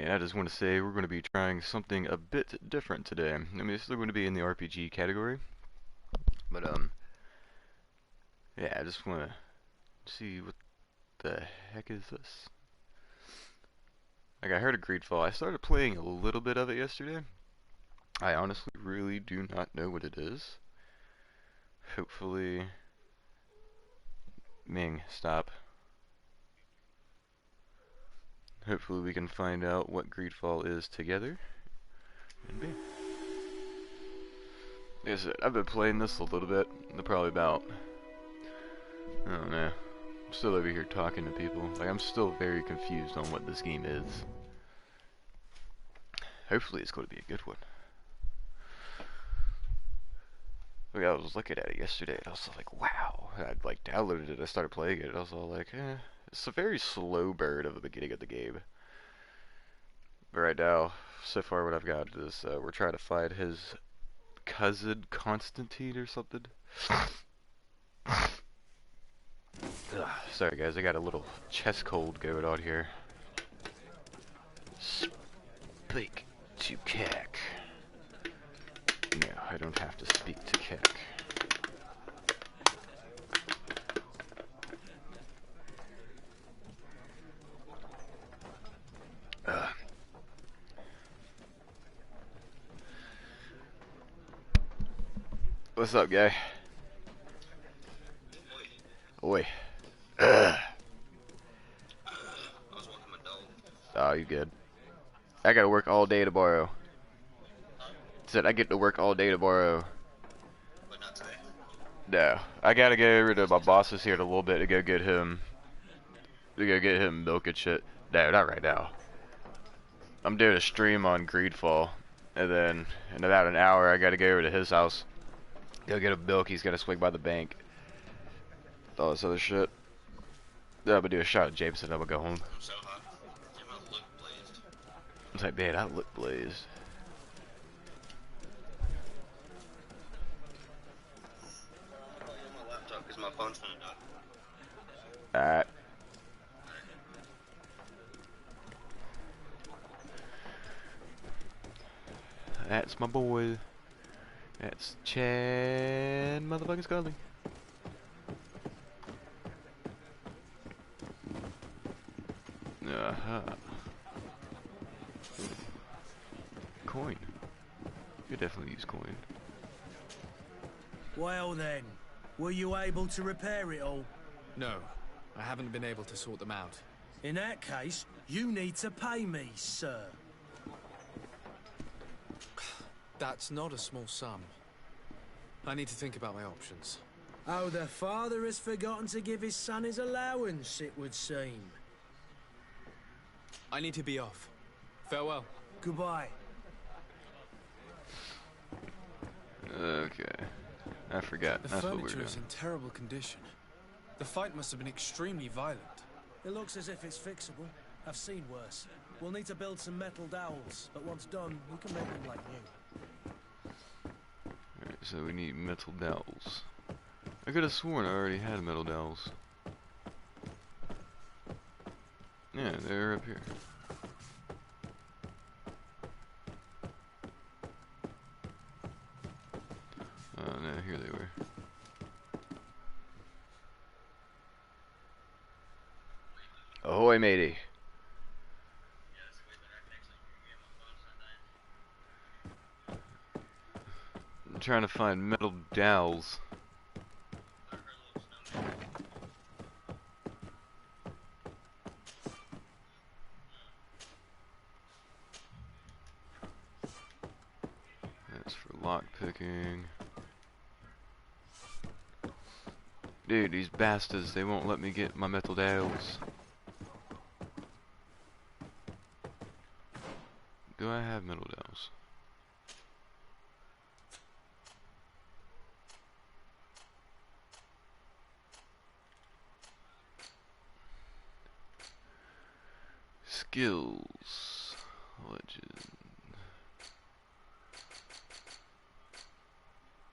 And I just want to say we're going to be trying something a bit different today. I mean, it's still going to be in the RPG category, but yeah, I just want to see what the heck is this. Like, I heard of Greedfall. I started playing a little bit of it yesterday. I honestly really do not know what it is. Hopefully, Ming, stop. Hopefully we can find out what Greedfall is together. And bam. Like I said, I've been playing this a little bit. Probably about, I don't know. I'm still over here talking to people. Like, I'm still very confused on what this game is. Hopefully it's going to be a good one. Like, I was looking at it yesterday and I was like, wow. I'd like downloaded it, I started playing it, and I was all like, it's a very slow burn of the beginning of the game. But right now, so far what I've got is we're trying to find his cousin Constantine or something. Ugh, sorry guys, I got a little chest cold going on here. Speak to Keck. No, I don't have to speak to Keck. What's up, guy? Oi. I was walking my dog. Oh, you good. I gotta work all day tomorrow. Said I get to work all day tomorrow. But not today. No, I gotta go over to my boss's here in a little bit to go get him. To go get him milk and shit. No, not right now. I'm doing a stream on Greedfall, and then in about an hour I gotta go over to his house. Go get him milk. He's gotta swing by the bank. All this other shit. Then I'm gonna do a shot at Jameson. I'm gonna go home. I'm so hot. Yeah, my look blazed. I was like, man, I look blazed. I'll call you on my laptop because my phone's gonna die. Alright. That's my boy. That's Chad motherfucking Scully. Uh-huh. Coin. You could definitely use coin. Well then, were you able to repair it all? No, I haven't been able to sort them out. In that case, you need to pay me, sir. That's not a small sum. I need to think about my options. Oh, the father has forgotten to give his son his allowance, it would seem. I need to be off. Farewell. Goodbye. Okay. I forgot. The That's what we're furniture doing. is in terrible condition. The fight must have been extremely violent. It looks as if it's fixable. I've seen worse. We'll need to build some metal dowels, but once done, we can make them like new. Alright, so we need metal dowels. I could have sworn I already had metal dowels. Yeah, they're up here. Oh no, here they were. Ahoy, matey. I'm trying to find metal dowels. That's for lock picking. Dude, these bastards, they won't let me get my metal dowels. Do I have metal dowels? Skills. Legend.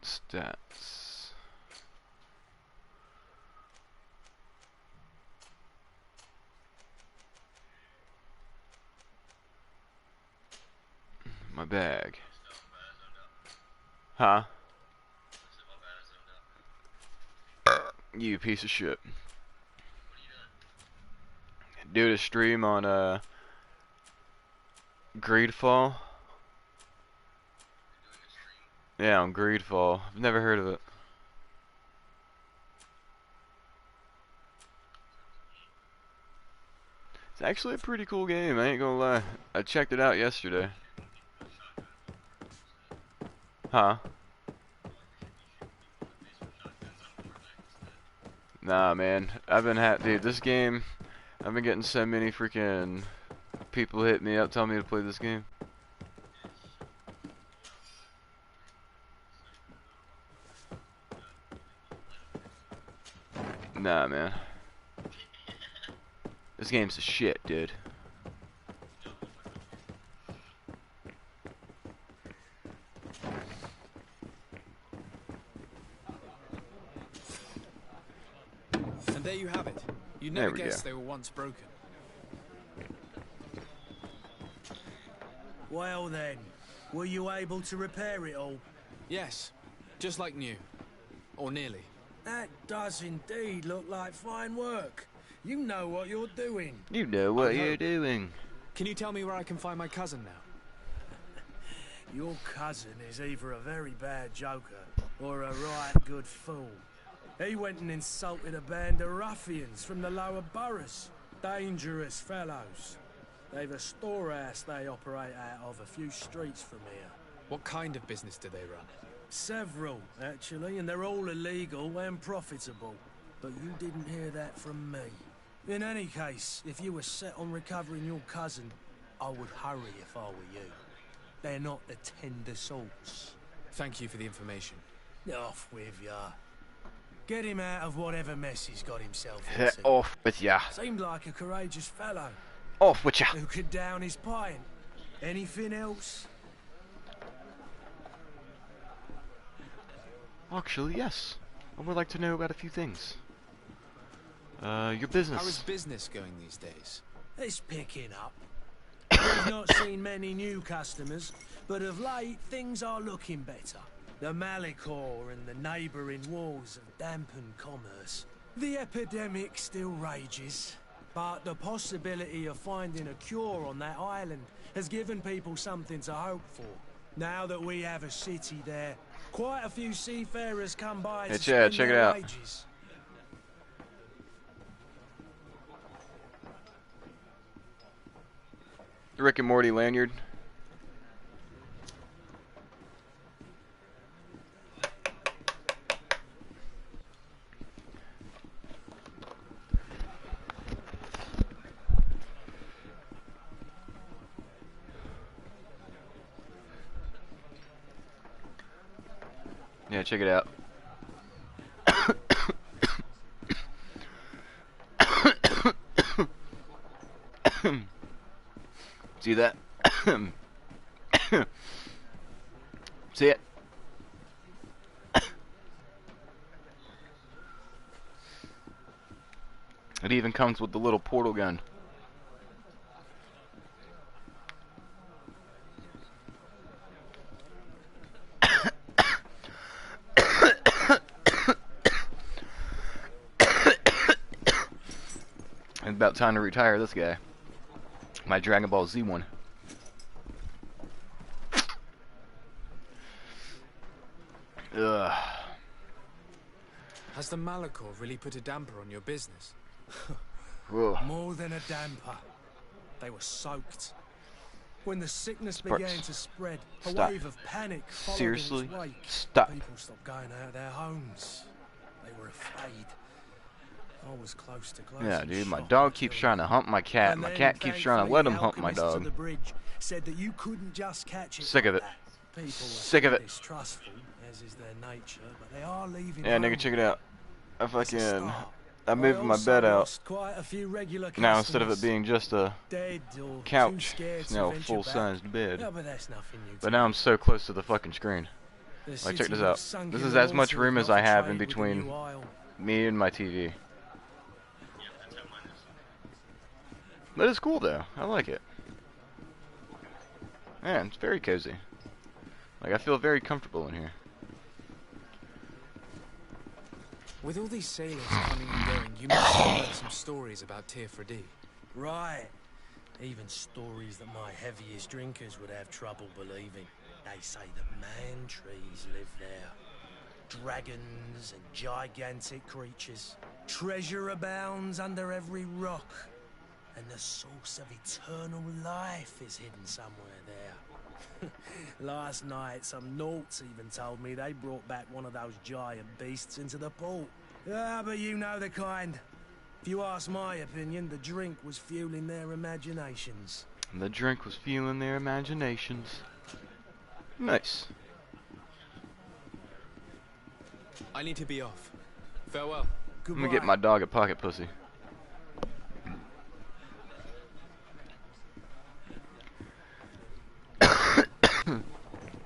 Stats. My bag. Stuff, bad, I zoned out. Huh? I said my bad, I zoned out. You piece of shit. What are you doing? Dude, a stream on Greedfall. You're doing a stream? Yeah, on Greedfall. I've never heard of it. It's actually a pretty cool game, I ain't gonna lie. I checked it out yesterday. Huh? Nah, man. Dude, this game, I've been getting so many freaking people hit me up telling me to play this game. Nah, man. This game's a shit, dude. And there you have it. You There never we guessed go. they were once broken. Well then, were you able to repair it all? Yes, just like new. Or nearly. That does indeed look like fine work. You know what you're doing. You know what I you're hope. doing. Can you tell me where I can find my cousin now? Your cousin is either a very bad joker or a right good fool. He went and insulted a band of ruffians from the lower boroughs. Dangerous fellows. They've a storehouse they operate out of a few streets from here. What kind of business do they run? Several, actually, and they're all illegal and profitable. But you didn't hear that from me. In any case, if you were set on recovering your cousin, I would hurry if I were you. They're not the tender sorts. Thank you for the information. Off with ya. Get him out of whatever mess he's got himself Hit into. off with ya. Seemed like a courageous fellow Off with ya. who could down his pint. Anything else? Actually, yes. I would like to know about a few things. Your business. How is business going these days? It's picking up. We've not seen many new customers, but of late things are looking better. The Malicor and the neighbouring wars have dampened commerce. The epidemic still rages, but the possibility of finding a cure on that island has given people something to hope for. Now that we have a city there, quite a few seafarers come by to Hey, spend Chad, check it their out. wages. Rick and Morty lanyard. Yeah, check it out. See that? See it? It even comes with the little portal gun. It's about time to retire this guy. My Dragon Ball Z one. Ugh. Has the Malicor really put a damper on your business? Ugh. More than a damper. They were soaked. When the sickness Sparks. began to spread, a Stop. wave of panic followed Seriously? in its wake. Stop. People stopped going out of their homes. They were afraid. I was close to closing Yeah, dude, my shop dog until keeps trying to hump my cat. And My then, cat keeps trying to thankfully, let him the hump my alchemist dog. at the bridge said that you couldn't just catch it Sick of like it. that. People are Sick of it. distrustful, as is their nature, but they are leaving Yeah, home. nigga, check it out. I It's a fucking... start. I moved my also bed out. lost quite a few regular Now, instead of it customers. being just a Dead or too couch, scared it's to now a venture full-sized back. bed. Yeah, but that's nothing new. But now I'm so close to the fucking screen. Like, check this out. This is as much room as I have in between me and my TV. Yeah, that's how mine is. But it's cool, though. I like it. Man, it's very cozy. Like, I feel very comfortable in here. With all these sailors coming and going, you must have heard some stories about Tirfredi. Right. Even stories that my heaviest drinkers would have trouble believing. They say that man trees live there. Dragons and gigantic creatures. Treasure abounds under every rock. And the source of eternal life is hidden somewhere there. Last night, some Nauts even told me they brought back one of those giant beasts into the port. Ah, but you know the kind. If you ask my opinion, the drink was fueling their imaginations. And the drink was fueling their imaginations. Nice. I need to be off. Farewell. I'm gonna get my dog a pocket pussy.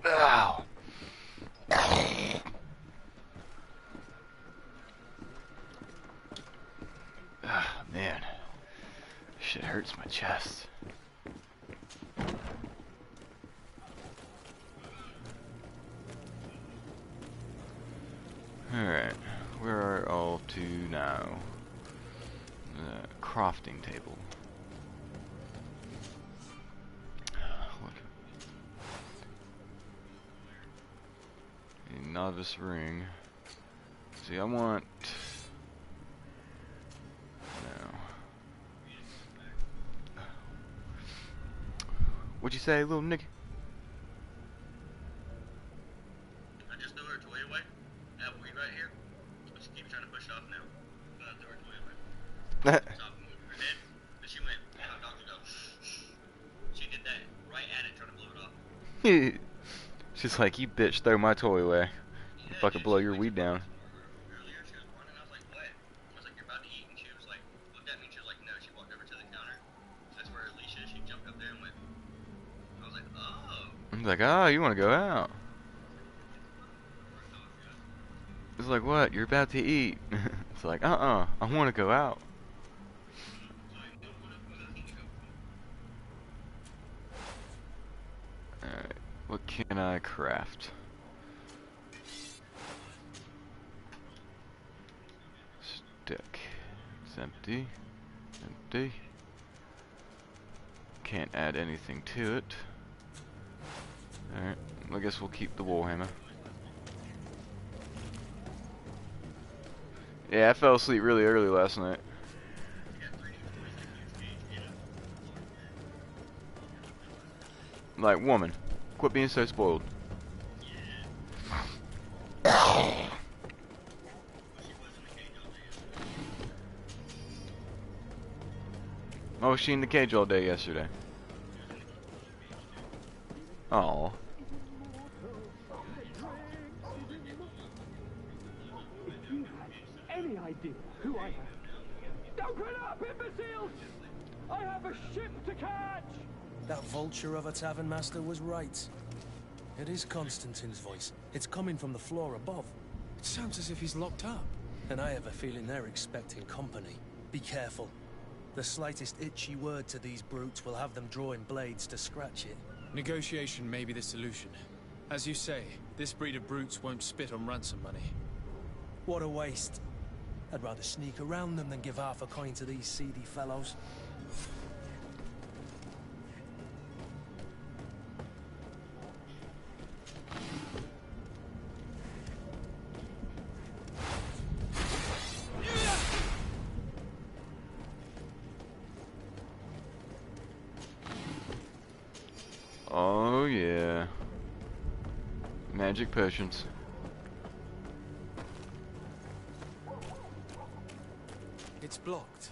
Ow. Ah, man. Shit hurts my chest. Alright, where are all to now? Crafting table. Look. A novice ring. See, I want... No. What'd you say, little nigga? I just threw her toy away. I have weed right here. But she keeps trying to push it off now. But I threw her toy away. Stop moving her head. But she went, hot dogs go. She did that right at it, trying to blow it off. She's like, you bitch, throw my toy away. Yeah, If I could blow your weed down. Earlier, she was running. I was like, what? I was like, you're about to eat. And she was like, looked at me. She was like, no. She walked over to the counter. That's where Alicia, she jumped up there and went. I was like, oh. I'm like, oh, you want to go out? It's like, what? You're about to eat. It's like, I want to go out. Alright, what can I craft? Stick. It's empty. Empty. Can't add anything to it. Alright, I guess we'll keep the warhammer. Yeah, I fell asleep really early last night. Like, woman, quit being so spoiled. Oh, was she in the cage all day yesterday? Oh. Any idea who I am? Open up, imbeciles! I have a ship to catch! That vulture of a tavern master was right. It is Constantine's voice. It's coming from the floor above. It sounds as if he's locked up. And I have a feeling they're expecting company. Be careful. The slightest itchy word to these brutes will have them drawing blades to scratch it. Negotiation may be the solution. As you say, this breed of brutes won't spit on ransom money. What a waste. I'd rather sneak around them than give half a coin to these seedy fellows. Oh yeah. Magic potions. It's blocked.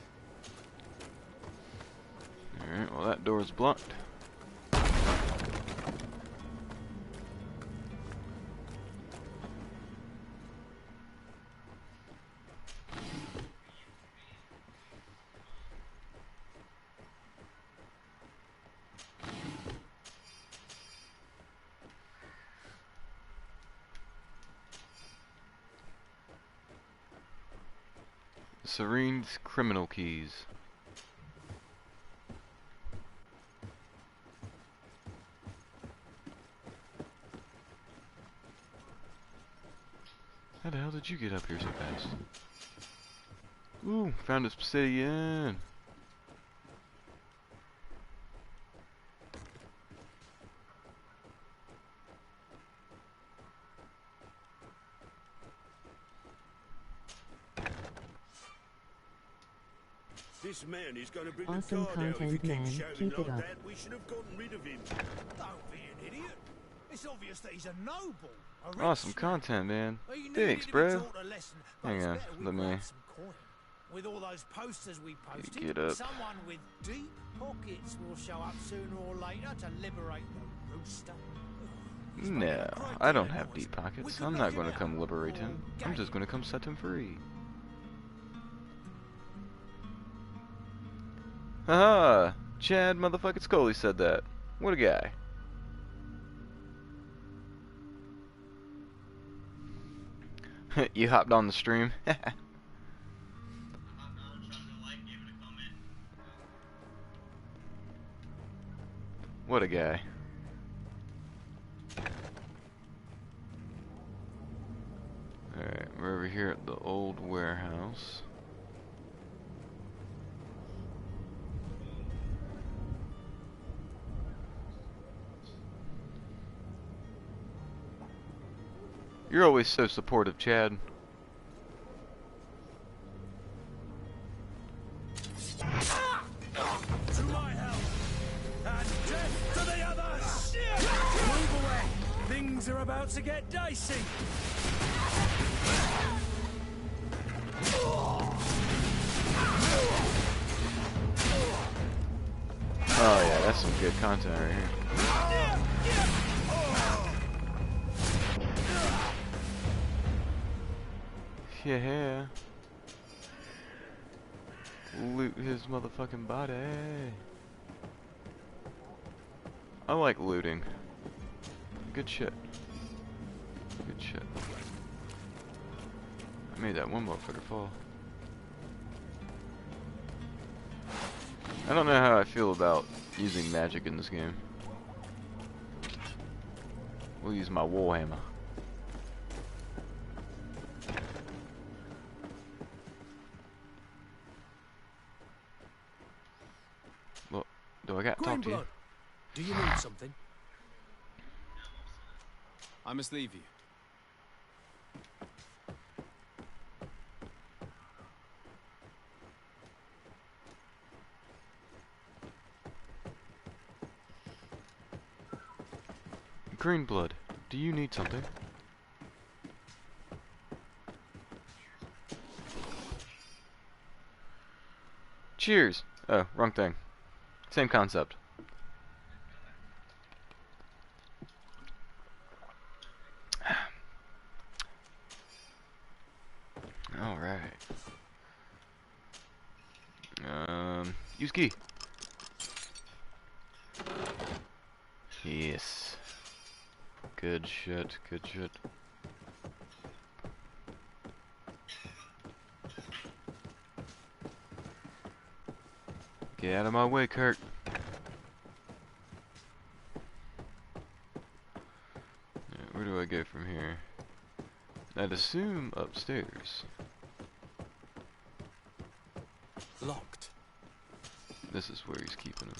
Alright, well that door's blocked. Serene's criminal keys. How the hell did you get up here so fast? Ooh, found obsidian. This man is going to bring Awesome the guard out if he content, man. keeps shouting Keep it like up. that. We should have gotten rid of him. Don't be an idiot. It's obvious that he's a noble. A rich Awesome man. content, man. Well, you Thanks, needed to be bro. taught a lesson, but Hang it's on, better we let me grab some coin. With all those posters we posted, get up. someone with deep pockets will show up sooner or later to liberate the rooster. He's making No, a great I don't deal of have noise. deep We pockets. could I'm knock not him going to out come liberate or him. I'm gag just him. going to come set him free. Haha! Chad motherfucking Scully said that. What a guy. You hopped on the stream? I hopped on, shot a like, gave it a comment. What a guy. Alright, we're over here at the old warehouse. You're always so supportive, Chad. To my help, and death to the others! Move away! Things are about to get dicey! Oh yeah, that's some good content right here. Yeah. Loot his motherfucking body. I like looting. Good shit. Good shit. I made that one motherfucker fall. I don't know how I feel about using magic in this game. We'll use my warhammer. Look, do I got to talk to you? Greenblood, do you need something? I must leave you. Greenblood, do you need something? Cheers! Oh, wrong thing. Same concept. Alright. Use key. Yes. Good shit, good shit. Get out of my way, Kurt. Alright, where do I go from here? I'd assume upstairs. Locked. This is where he's keeping him.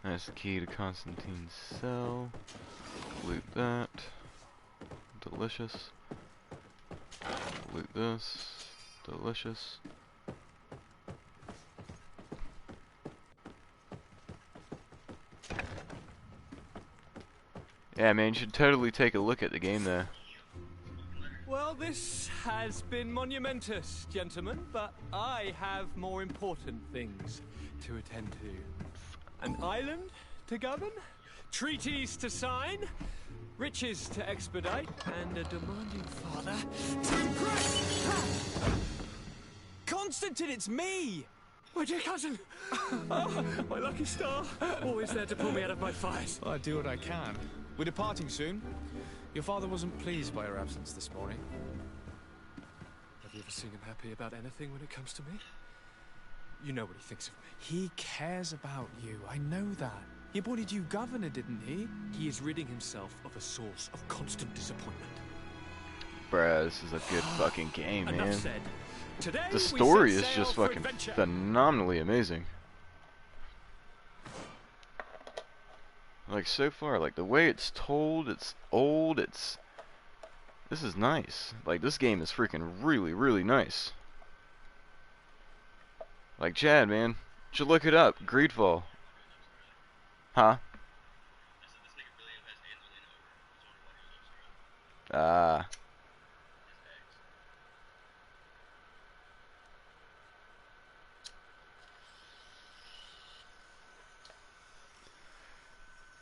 That's the key to Constantine's cell. Loot that. Delicious. Loot this. Delicious. Yeah, man, you should totally take a look at the game though. Well, this has been monumentous, gentlemen, but I have more important things to attend to. An island to govern, treaties to sign, riches to expedite, and a demanding father to impress. Ha! Constantine, it's me! My dear cousin! Oh, my lucky star! Always there to pull me out of my fires. Well, I do what I can. We're departing soon. Your father wasn't pleased by your absence this morning. Have you ever seen him happy about anything when it comes to me? You know what he thinks of me. He cares about you, I know that. He appointed you governor, didn't he? He is ridding himself of a source of constant disappointment. Bruh, this is a good fucking game, man. Enough said. Today The we story set is sail just for fucking adventure. phenomenally amazing. Like, so far, like, the way it's told, it's old, this is nice. Like, this game is freaking really, really nice. Like, Chad, man, you should look it up. Greedfall. Huh? Ah.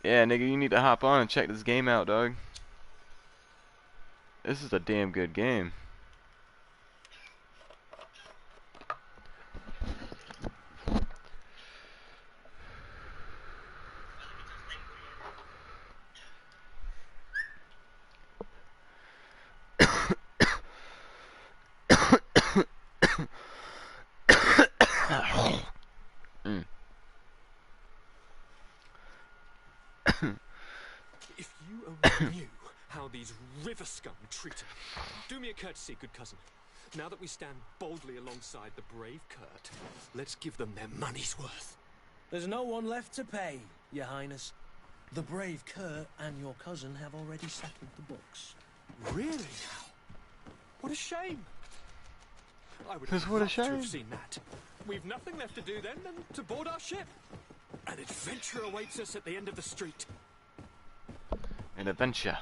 Yeah, nigga, you need to hop on and check this game out, dog. This is a damn good game. Mm. If you only knew how these river scum treat him. Do me a courtesy, good cousin. Now that we stand boldly alongside the brave Kurt, let's give them their money's worth. There's no one left to pay, Your Highness. The brave Kurt and your cousin have already settled the books. Really now? What a shame. I would Because have what a loved to shame. have seen that. We've nothing left to do then than to board our ship. An adventure awaits us at the end of the street. An adventure.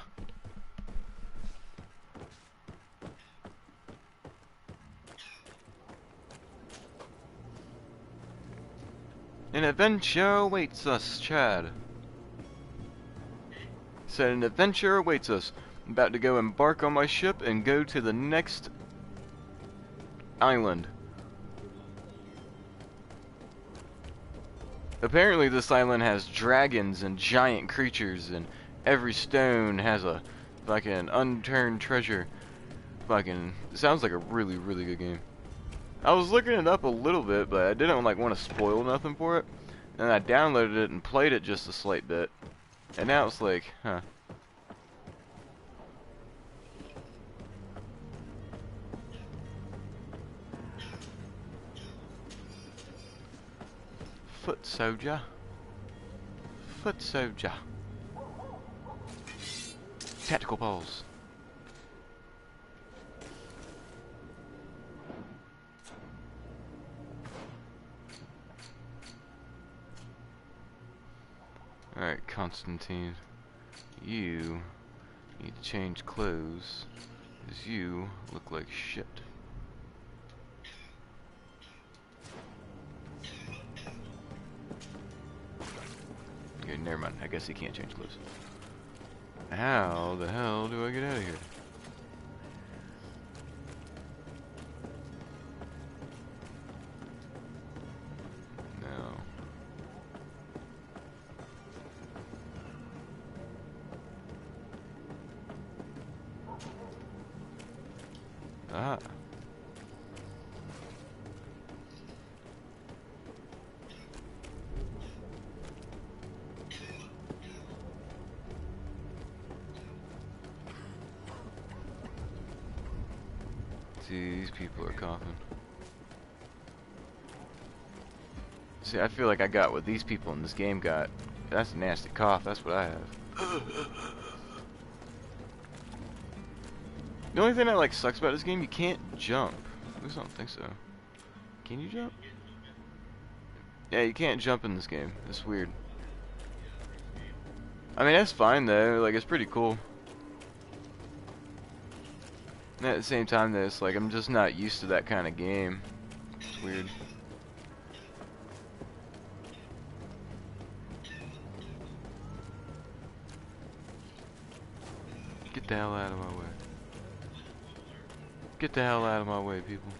An adventure awaits us, Chad. Said an adventure awaits us. I'm about to go embark on my ship and go to the next island. Apparently this island has dragons and giant creatures, and every stone has a fucking unturned treasure. Fucking sounds like a really, really good game. I was looking it up a little bit, but I didn't like want to spoil nothing for it. And I downloaded it and played it just a slight bit. And now it's like, huh. Foot soldier. Foot soldier. Tactical balls. Alright, Constantine. You need to change clothes, because you look like shit. Okay, never mind. I guess he can't change clothes. How the hell do I get out of here? No. Ah. See, these people are coughing. See, I feel like I got what these people in this game got. That's a nasty cough, that's what I have. The only thing that like sucks about this game, you can't jump. At least I don't think so. Can you jump? Yeah, you can't jump in this game. It's weird. I mean, that's fine though. Like, it's pretty cool. And at the same time, though, it's like I'm just not used to that kind of game. It's weird. Get the hell out of my way. Get the hell out of my way, people.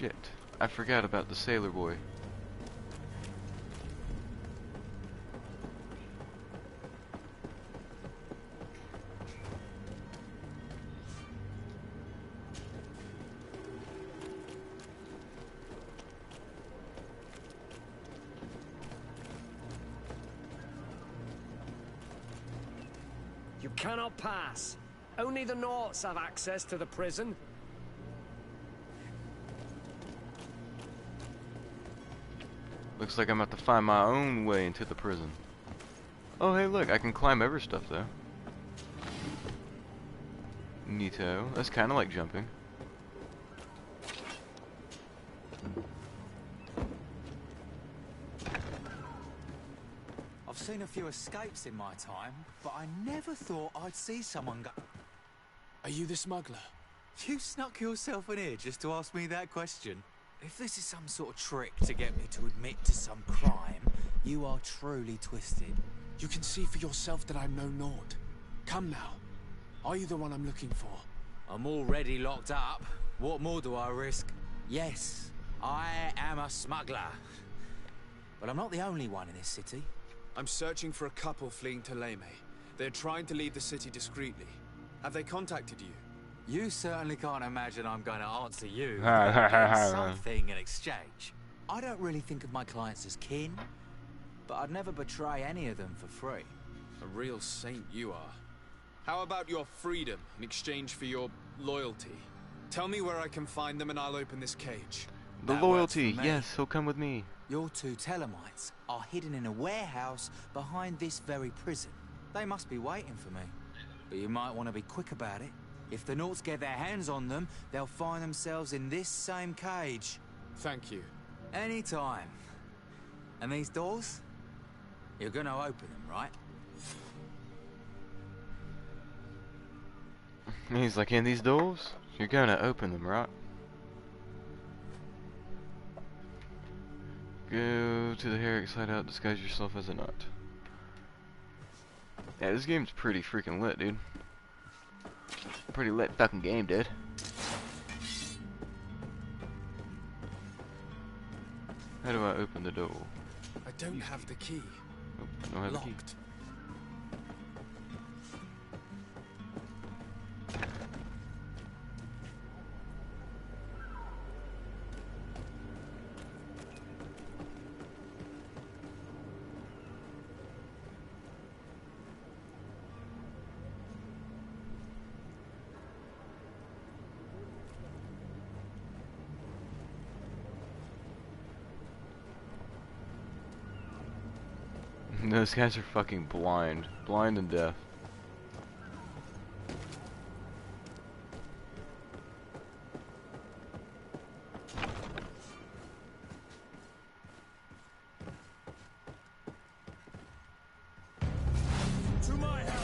shit. I forgot about the sailor boy. You cannot pass. Only the Naughts have access to the prison. Looks like I'm about to find my own way into the prison. Oh hey look, I can climb over stuff though. Neato. That's kinda like jumping. I've seen a few escapes in my time, but I never thought I'd see someone go... Are you the smuggler? You snuck yourself in here just to ask me that question? If this is some sort of trick to get me to admit to some crime, you are truly twisted. You can see for yourself that I'm no Nord. Come now. Are you the one I'm looking for? I'm already locked up. What more do I risk? Yes, I am a smuggler. But I'm not the only one in this city. I'm searching for a couple fleeing to Leme. They're trying to leave the city discreetly. Have they contacted you? You certainly can't imagine I'm going to answer you without getting something in exchange. I don't really think of my clients as kin, but I'd never betray any of them for free. A real saint you are. How about your freedom in exchange for your loyalty? Tell me where I can find them and I'll open this cage. The That works loyalty, for me. yes, he'll come with me. Your two Telemites are hidden in a warehouse behind this very prison. They must be waiting for me. But you might want to be quick about it. If the Naughts get their hands on them, they'll find themselves in this same cage. Thank you. Anytime. And these doors? You're gonna open them, right? He's like, in these doors? You're gonna open them, right? Go to the Herrick's hideout, disguise yourself as a nut. Yeah, this game's pretty freaking lit, dude. Pretty lit fucking game, dude. How do I open the door? I don't have the key. Oh, I don't have a key. Locked. Those guys are fucking blind. Blind and deaf. To my help!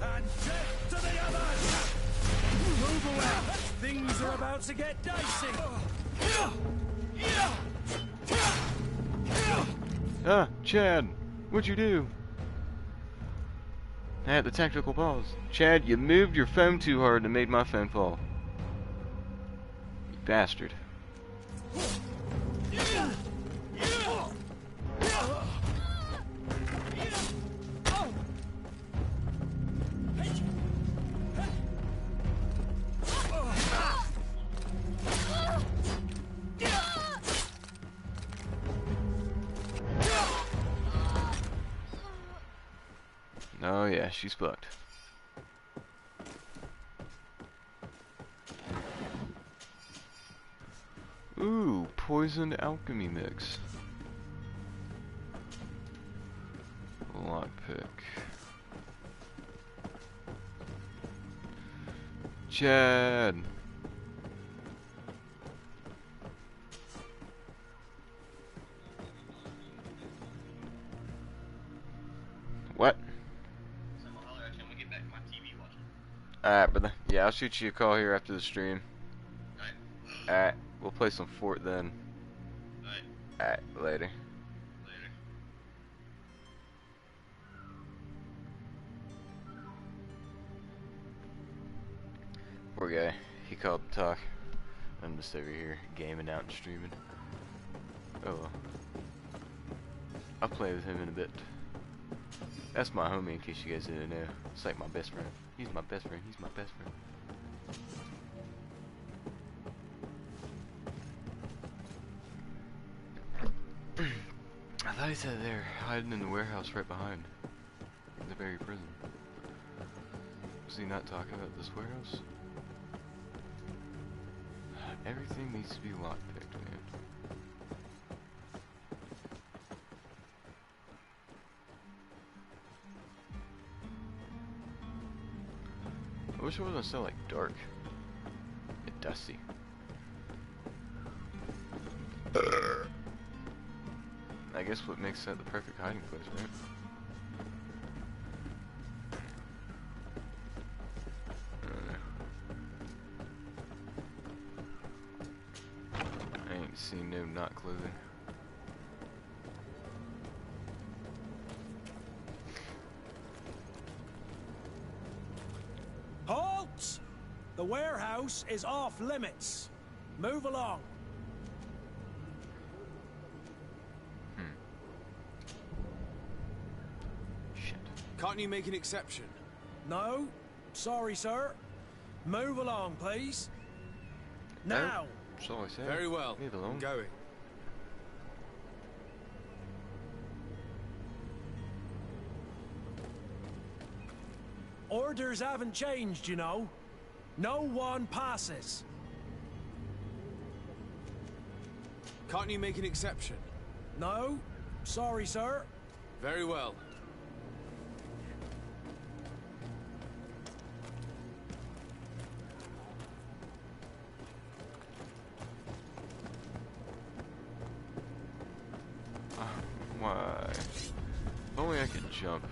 And death to the others! Move away! Things are about to get dicey! Ah, Chad! What'd you do? I had the tactical pause. Chad, you moved your phone too hard and made my phone fall. You bastard. Oh yeah, she's fucked. Ooh, poisoned alchemy mix. Lockpick. Chad. What? Someone holler at you when we get back to my TV watching. Alright, brother. Yeah, I'll shoot you a call here after the stream. Alright. Alright, we'll play some Fort then. Alright. Alright, later. Later. Poor guy. He called to talk. I'm just over here gaming out and streaming. Oh well. I'll play with him in a bit. That's my homie, in case you guys didn't know. It's like my best friend. He's my best friend. He's my best friend. I thought he said they're hiding in the warehouse right behind the very prison. Was he not talking about this warehouse? Everything needs to be lockpicked, man. I wish it wasn't so like dark and dusty. I guess what makes that the perfect hiding place, right? I don't know. I ain't seen no not clothing. Halt! The warehouse is off limits. Move along. Shit. Can't you make an exception? No, sorry, sir. Move along, please. Now. That's all I said. Very well. Leave it alone. I'm going. Orders haven't changed, you know. No one passes. Can't you make an exception? No, sorry, sir. Very well. Why? If only I could jump.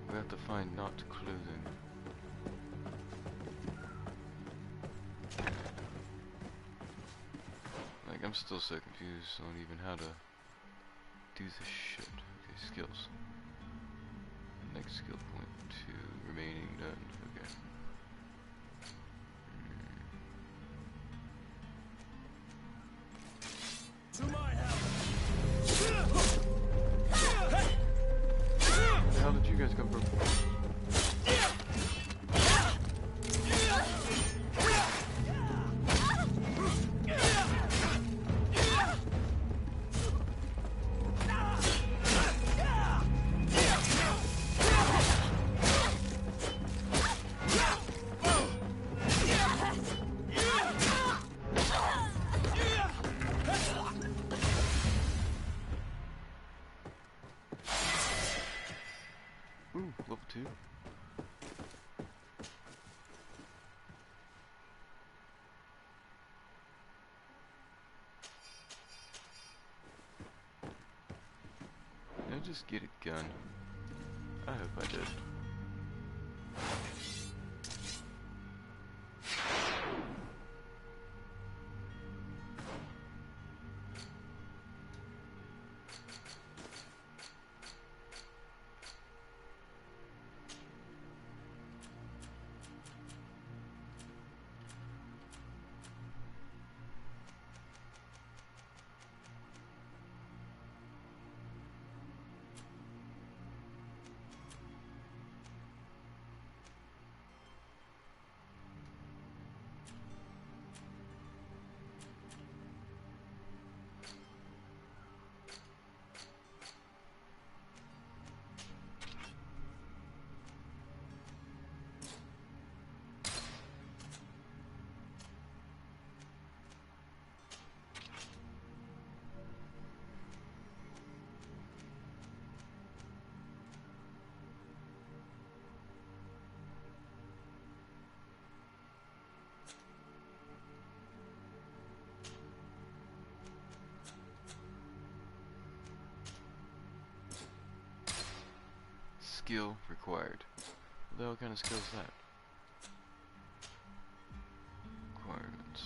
We have to find not clothing. Like, I'm still so confused on even how to do this shit. Okay, skills. Next skill point, 2, remaining none. Okay. To my help. Where the hell did you guys come from? Ooh, level 2. Did I just get a gun? I hope I did. skill required. What the hell kind of skill is that? Requirements.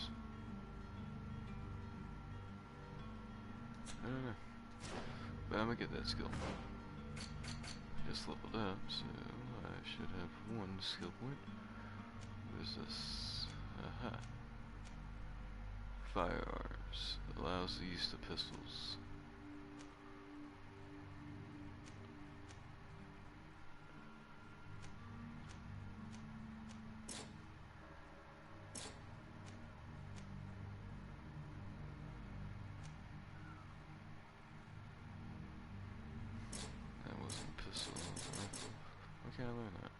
I don't know. But I'm gonna get that skill. Just leveled up, so I should have one skill point. What is this? Aha. Firearms. Allows the use of pistols. That wasn't a pistol, that was a rifle. Okay, I learned that.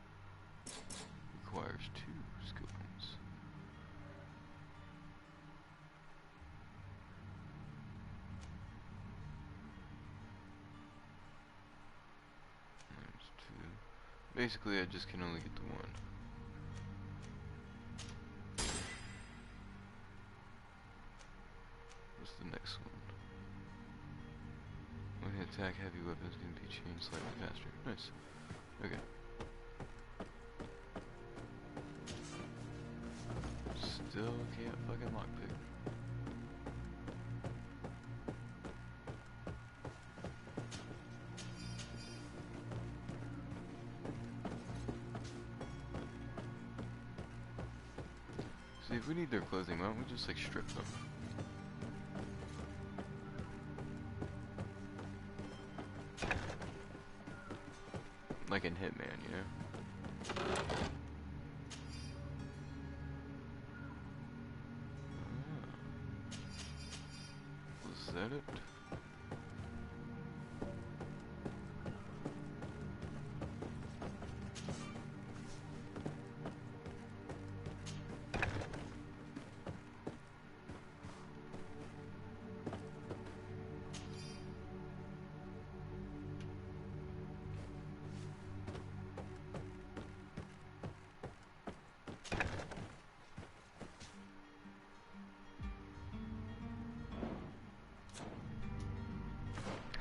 Requires 2 skill points. There's 2. Basically, I just can only get the 1. What's the next one? When you attack, heavy weapons can be changed slightly faster. Nice. Okay. Still can't fucking lockpick. See, if we need their clothing, why don't we just like strip them? Like in Hitman, you know? Was that it?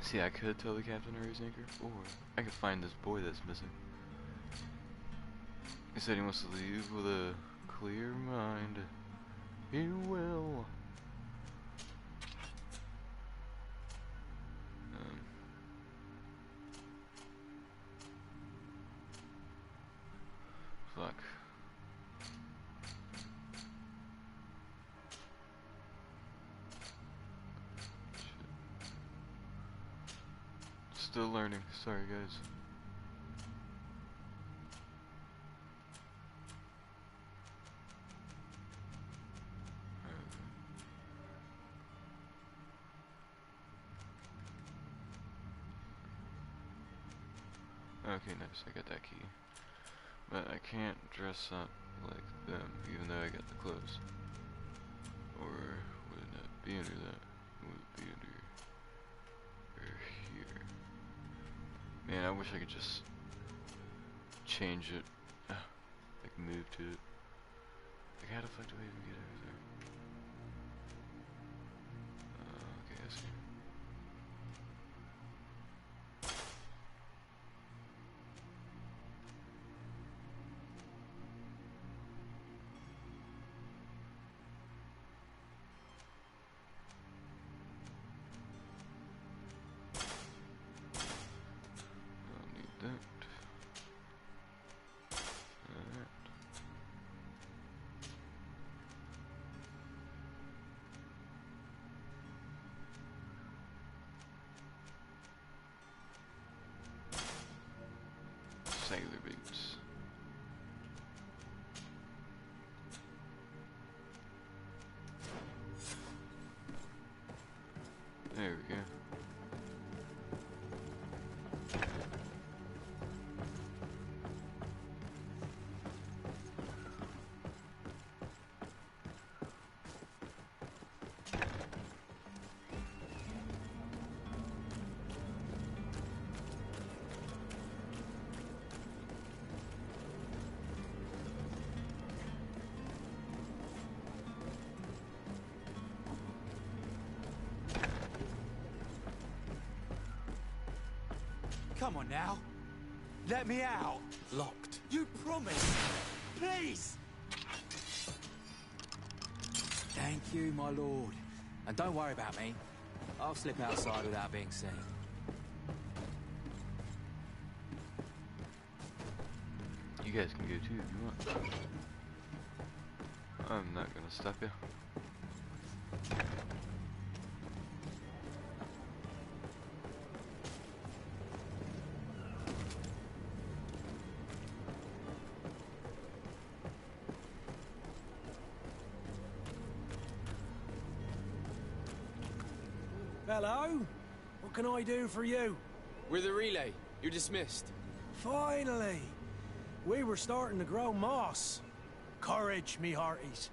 See, I could tell the captain to raise anchor, or I could find this boy that's missing. He said he wants to leave with a clear mind. He will. Fuck. Still learning. Sorry, guys. Okay, nice. I got that key. But I can't dress up like them, even though I got the clothes. Or would it not be under that? Would it be under here? Man, I wish I could just change it. Like move to it. Like how the fuck do I even get over there? Okay, I see. I'll need that. That. Sailor boots. There we go. Come on now. Let me out. Locked. You promised. Please. Thank you, my lord. And don't worry about me. I'll slip outside without being seen. You guys can go too if you want. I'm not gonna stop you. Hello? What can I do for you? We're the relay. You're dismissed. Finally! We were starting to grow moss. Courage, me hearties.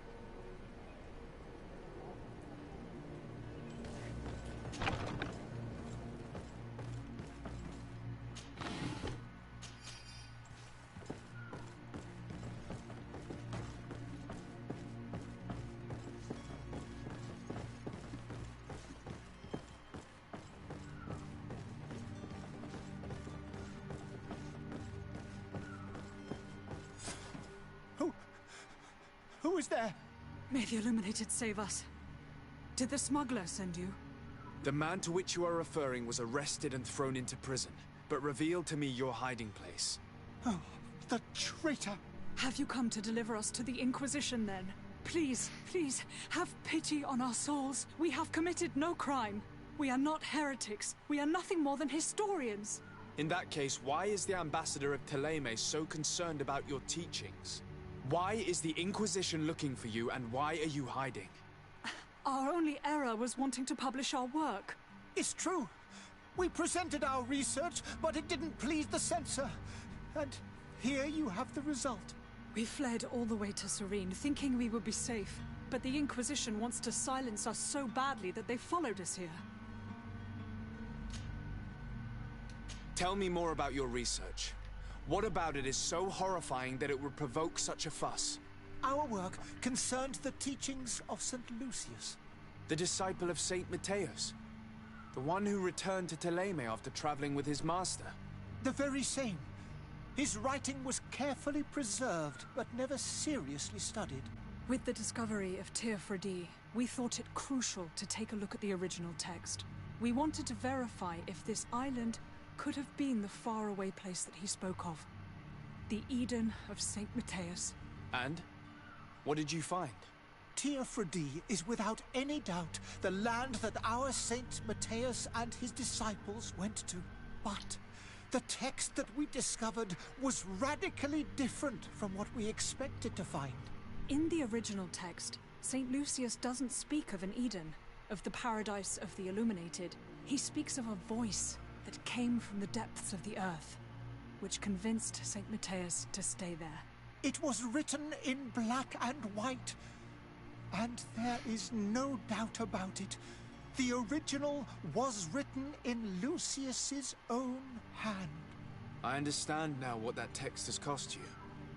Who is there? May the Illuminated save us. Did the smuggler send you? The man to which you are referring was arrested and thrown into prison, but revealed to me your hiding place. Oh, the traitor! Have you come to deliver us to the Inquisition, then? Please, please, have pity on our souls. We have committed no crime. We are not heretics. We are nothing more than historians. In that case, why is the ambassador of Teleme so concerned about your teachings? Why is the Inquisition looking for you, and why are you hiding? Our only error was wanting to publish our work. It's true. We presented our research, but it didn't please the censor. And here you have the result. We fled all the way to Serene, thinking we would be safe. But the Inquisition wants to silence us so badly that they followed us here. Tell me more about your research. What about it is so horrifying that it would provoke such a fuss? Our work concerned the teachings of St. Lucius. The disciple of Saint Matthias? The one who returned to Teleme after traveling with his master? The very same. His writing was carefully preserved, but never seriously studied. With the discovery of Teofredi, we thought it crucial to take a look at the original text. We wanted to verify if this island could have been the faraway place that he spoke of. The Eden of Saint Matthias. And? What did you find? Teofredi is without any doubt the land that our Saint Matthias and his disciples went to. But the text that we discovered was radically different from what we expected to find. In the original text, Saint Lucius doesn't speak of an Eden, of the paradise of the Illuminated. He speaks of a voice that came from the depths of the earth, which convinced Saint Matthias to stay there. It was written in black and white, and there is no doubt about it. The original was written in Lucius's own hand. I understand now what that text has cost you.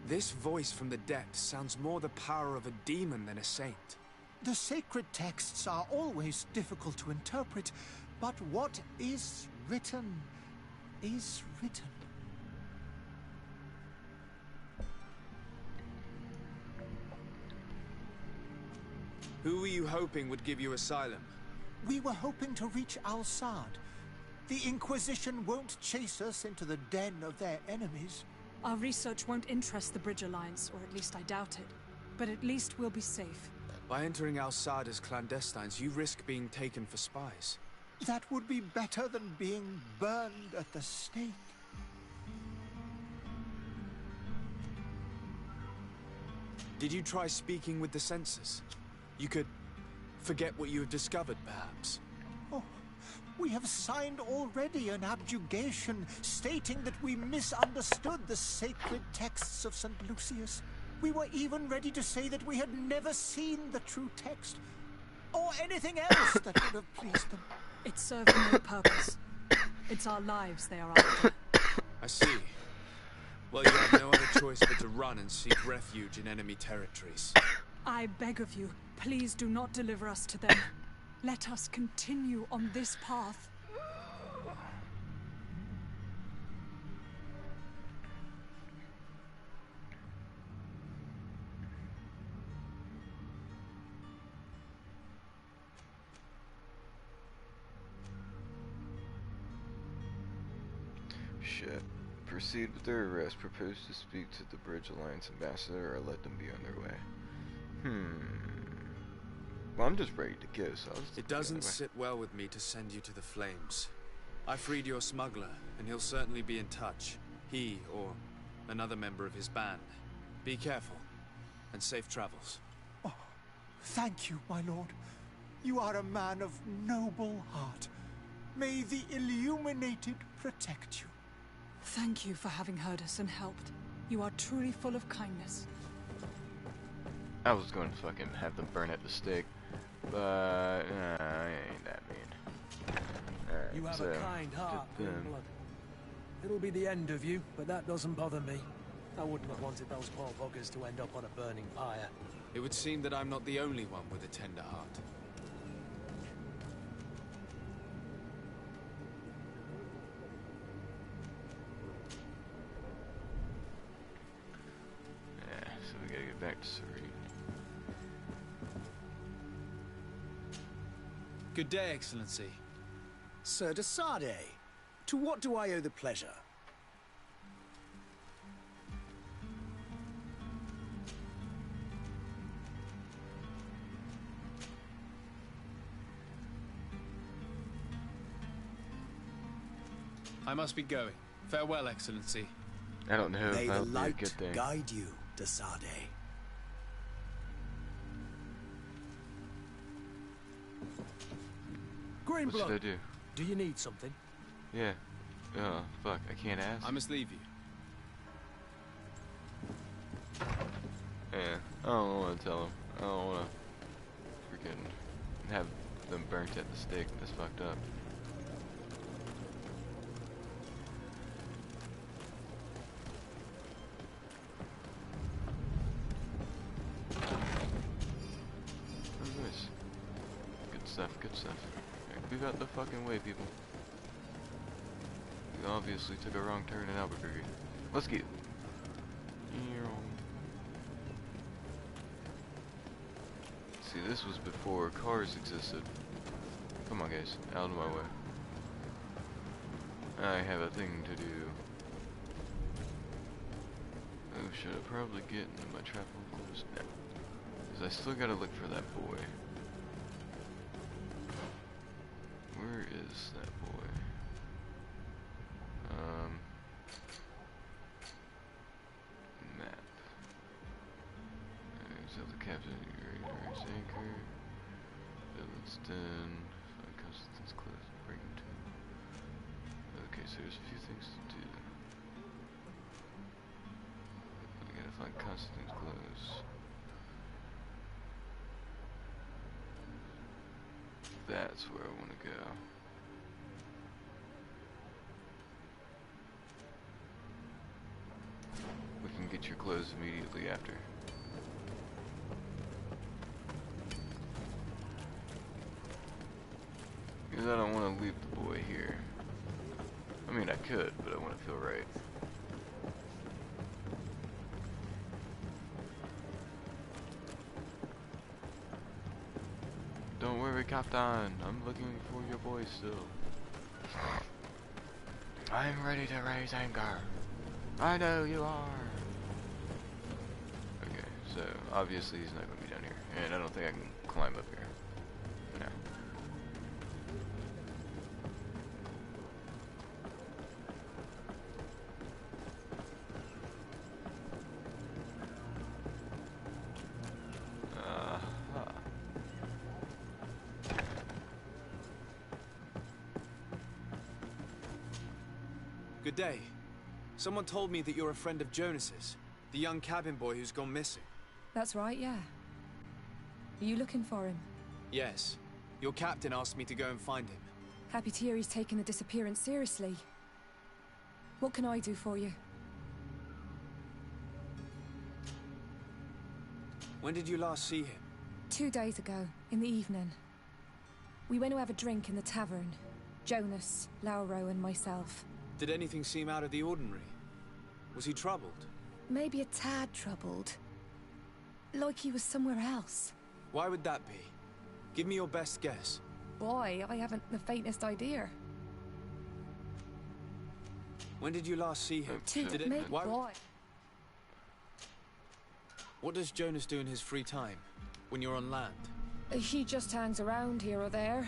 This voice from the depths sounds more the power of a demon than a saint. The sacred texts are always difficult to interpret, but what is written is written. Who were you hoping would give you asylum? We were hoping to reach Al-Sad. The Inquisition won't chase us into the den of their enemies. Our research won't interest the Bridge Alliance, or at least I doubt it. But at least we'll be safe. By entering Al-Sad as clandestines, you risk being taken for spies. That would be better than being burned at the stake. Did you try speaking with the censors? You could forget what you have discovered, perhaps. Oh, we have signed already an abjugation stating that we misunderstood the sacred texts of St. Lucius. We were even ready to say that we had never seen the true text, or anything else that would have pleased them. It served no purpose. It's our lives they are after. I see. Well, you have no other choice but to run and seek refuge in enemy territories. I beg of you, please do not deliver us to them. Let us continue on this path. shit. Proceed with their arrest. Propose to speak to the Bridge Alliance ambassador or let them be on their way. Well, I'm just ready to go, so I'll just It doesn't sit well with me to send you to the flames. I freed your smuggler, and he'll certainly be in touch. He or another member of his band. Be careful, and safe travels. Oh, thank you, my lord. You are a man of noble heart. May the Illuminated protect you. Thank you for having heard us and helped. You are truly full of kindness. I was going to fucking have them burn at the stake, but I ain't that mean. Alright, You have a kind heart, Greenblood. It'll be the end of you, but that doesn't bother me. I wouldn't have wanted those poor buggers to end up on a burning pyre. It would seem that I'm not the only one with a tender heart. Yeah, so we gotta get back to Serene. Good day, Excellency. Sir de Sade, to what do I owe the pleasure? I must be going. Farewell, Excellency. I don't know May if the that'll be a light good thing. guide you, de Sade. What should I do? Do you need something? Yeah. Oh, fuck, I can't ask. I must leave you. Yeah, I don't want to tell them. I don't want to freaking have them burnt at the stake. That's fucked up. Oh, nice. Good stuff, good stuff. Alright, move out the fucking way, people. We obviously took a wrong turn in Albuquerque. Let's get. See, this was before cars existed. Come on, guys, out of my way. I have a thing to do. Oh, should I probably get into my trap clothes now? Because I still gotta look for that boy. Where is that boy? Map. So the captain, raise anchor. Livingston. Find Constantine's clothes. Bring him to. Okay, so there's a few things to do. We gotta find Constantine's clothes. That's where I want to go. We can get your clothes immediately after. Because I don't want to leave the boy here. I mean, I could, but I want to feel right. Don't worry, Captain. I'm looking for your boy still. I'm ready to raise anchor. I know you are. Okay, so obviously he's not going to be down here. And I don't think I can climb up here. No. Good day. Someone told me that you're a friend of Jonas's, the young cabin boy who's gone missing. That's right, yeah. Are you looking for him? Yes. Your captain asked me to go and find him. Happy to hear he's taken the disappearance seriously. What can I do for you? When did you last see him? 2 days ago, in the evening. We went to have a drink in the tavern. Jonas, Lauro, and myself. Did anything seem out of the ordinary? Was he troubled? Maybe a tad troubled. Like he was somewhere else. Why would that be? Give me your best guess. Boy, I haven't the faintest idea. When did you last see him? Did it? Why? What does Jonas do in his free time, when you're on land? He just hangs around here or there.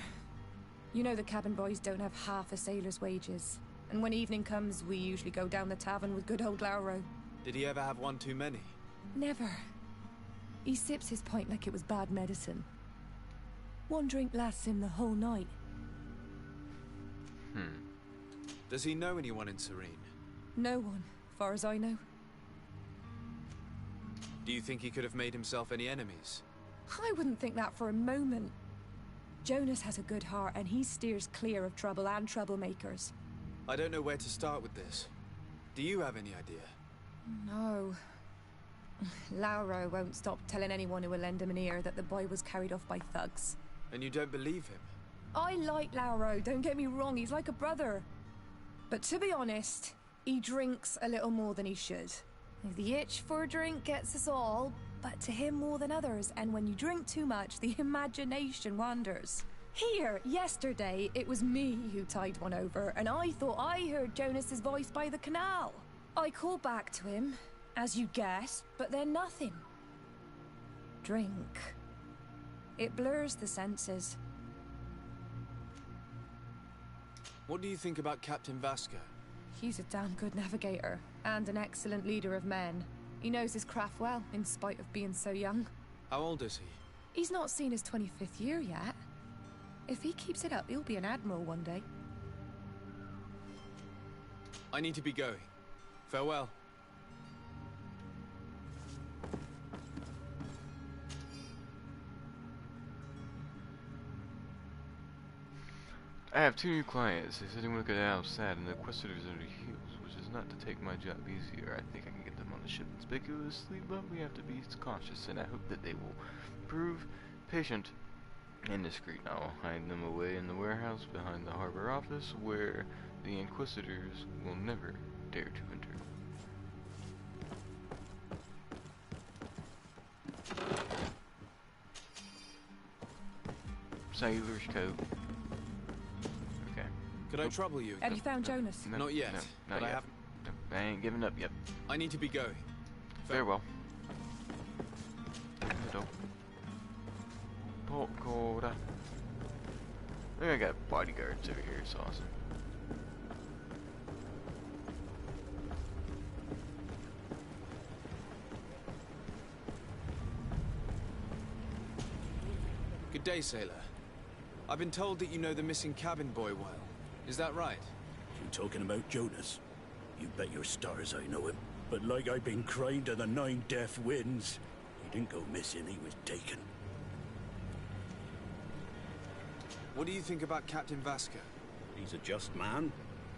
You know the cabin boys don't have half a sailor's wages. And when evening comes, we usually go down the tavern with good old Lauro. Did he ever have one too many? Never. He sips his pint like it was bad medicine. One drink lasts him the whole night. Does he know anyone in Serene? No one, far as I know. Do you think he could have made himself any enemies? I wouldn't think that for a moment. Jonas has a good heart and he steers clear of trouble and troublemakers. I don't know where to start with this. Do you have any idea? No. Lauro won't stop telling anyone who will lend him an ear that the boy was carried off by thugs. And you don't believe him? I like Lauro, don't get me wrong, he's like a brother. But to be honest, he drinks a little more than he should. The itch for a drink gets us all, but to him more than others, and when you drink too much, the imagination wanders. Here, yesterday, it was me who tied one over, and I thought I heard Jonas's voice by the canal. I called back to him, as you guessed, but then nothing. Drink. It blurs the senses. What do you think about Captain Vasco? He's a damn good navigator, and an excellent leader of men. He knows his craft well, in spite of being so young. How old is he? He's not seen his 25th year yet. If he keeps it up, he'll be an admiral one day. I need to be going. Farewell. I have 2 new clients. They said they want to go outside and the Inquisitors are their heels, which is not to take my job easier. I think I can get them on the ship conspicuously, but we have to be cautious, and I hope that they will prove patient and discreet. I will hide them away in the warehouse behind the harbor office, where the Inquisitors will never dare to enter. Sailor's coat. Okay. Could I trouble you? Have you found Jonas? No, Not yet, no, but not I yet. haven't. No, I ain't giving up yet. I need to be going. Farewell. Hello. Pork. I think I got bodyguards over here. It's awesome. Good day, sailor. I've been told that you know the missing cabin boy well. Is that right? You talking about Jonas? You bet your stars I know him. But like I've been crying to the 9 deaf winds, he didn't go missing, he was taken. What do you think about Captain Vasco? He's a just man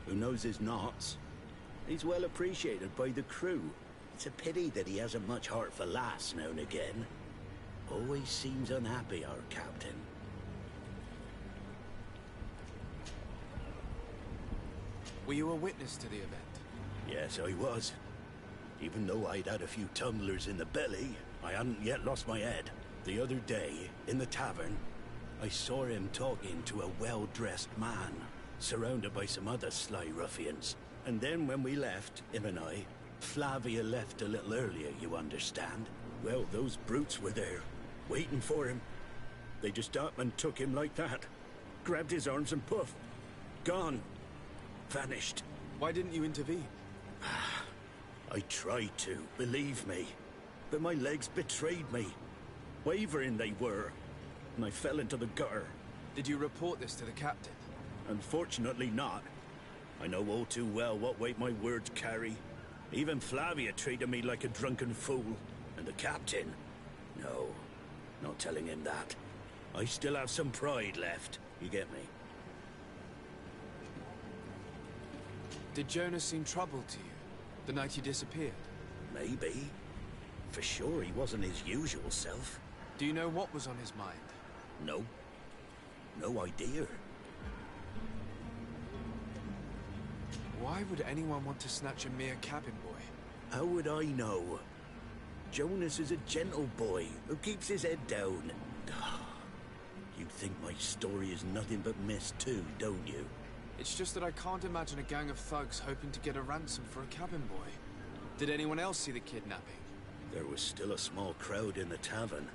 who knows his knots. He's well appreciated by the crew. It's a pity that he hasn't much heart for lass now and again. Always seems unhappy, our captain. Were you a witness to the event? Yes, I was. Even though I'd had a few tumblers in the belly, I hadn't yet lost my head. The other day, in the tavern, I saw him talking to a well-dressed man, surrounded by some other sly ruffians. And then when we left, him and I, Flavia left a little earlier, you understand. Well, those brutes were there, waiting for him. They just up and took him like that. Grabbed his arms and poof. Gone. Vanished. Why didn't you intervene? I tried to, believe me. But my legs betrayed me. Wavering they were. And I fell into the gutter. Did you report this to the captain? Unfortunately not. I know all too well what weight my words carry. Even Flavia treated me like a drunken fool. And the captain? No, not telling him that. I still have some pride left. You get me? Did Jonas seem troubled to you the night he disappeared? Maybe. For sure he wasn't his usual self. Do you know what was on his mind? No. No idea. Why would anyone want to snatch a mere cabin boy? How would I know? Jonas is a gentle boy who keeps his head down. You think my story is nothing but mist too, don't you? It's just that I can't imagine a gang of thugs hoping to get a ransom for a cabin boy. Did anyone else see the kidnapping? There was still a small crowd in the tavern.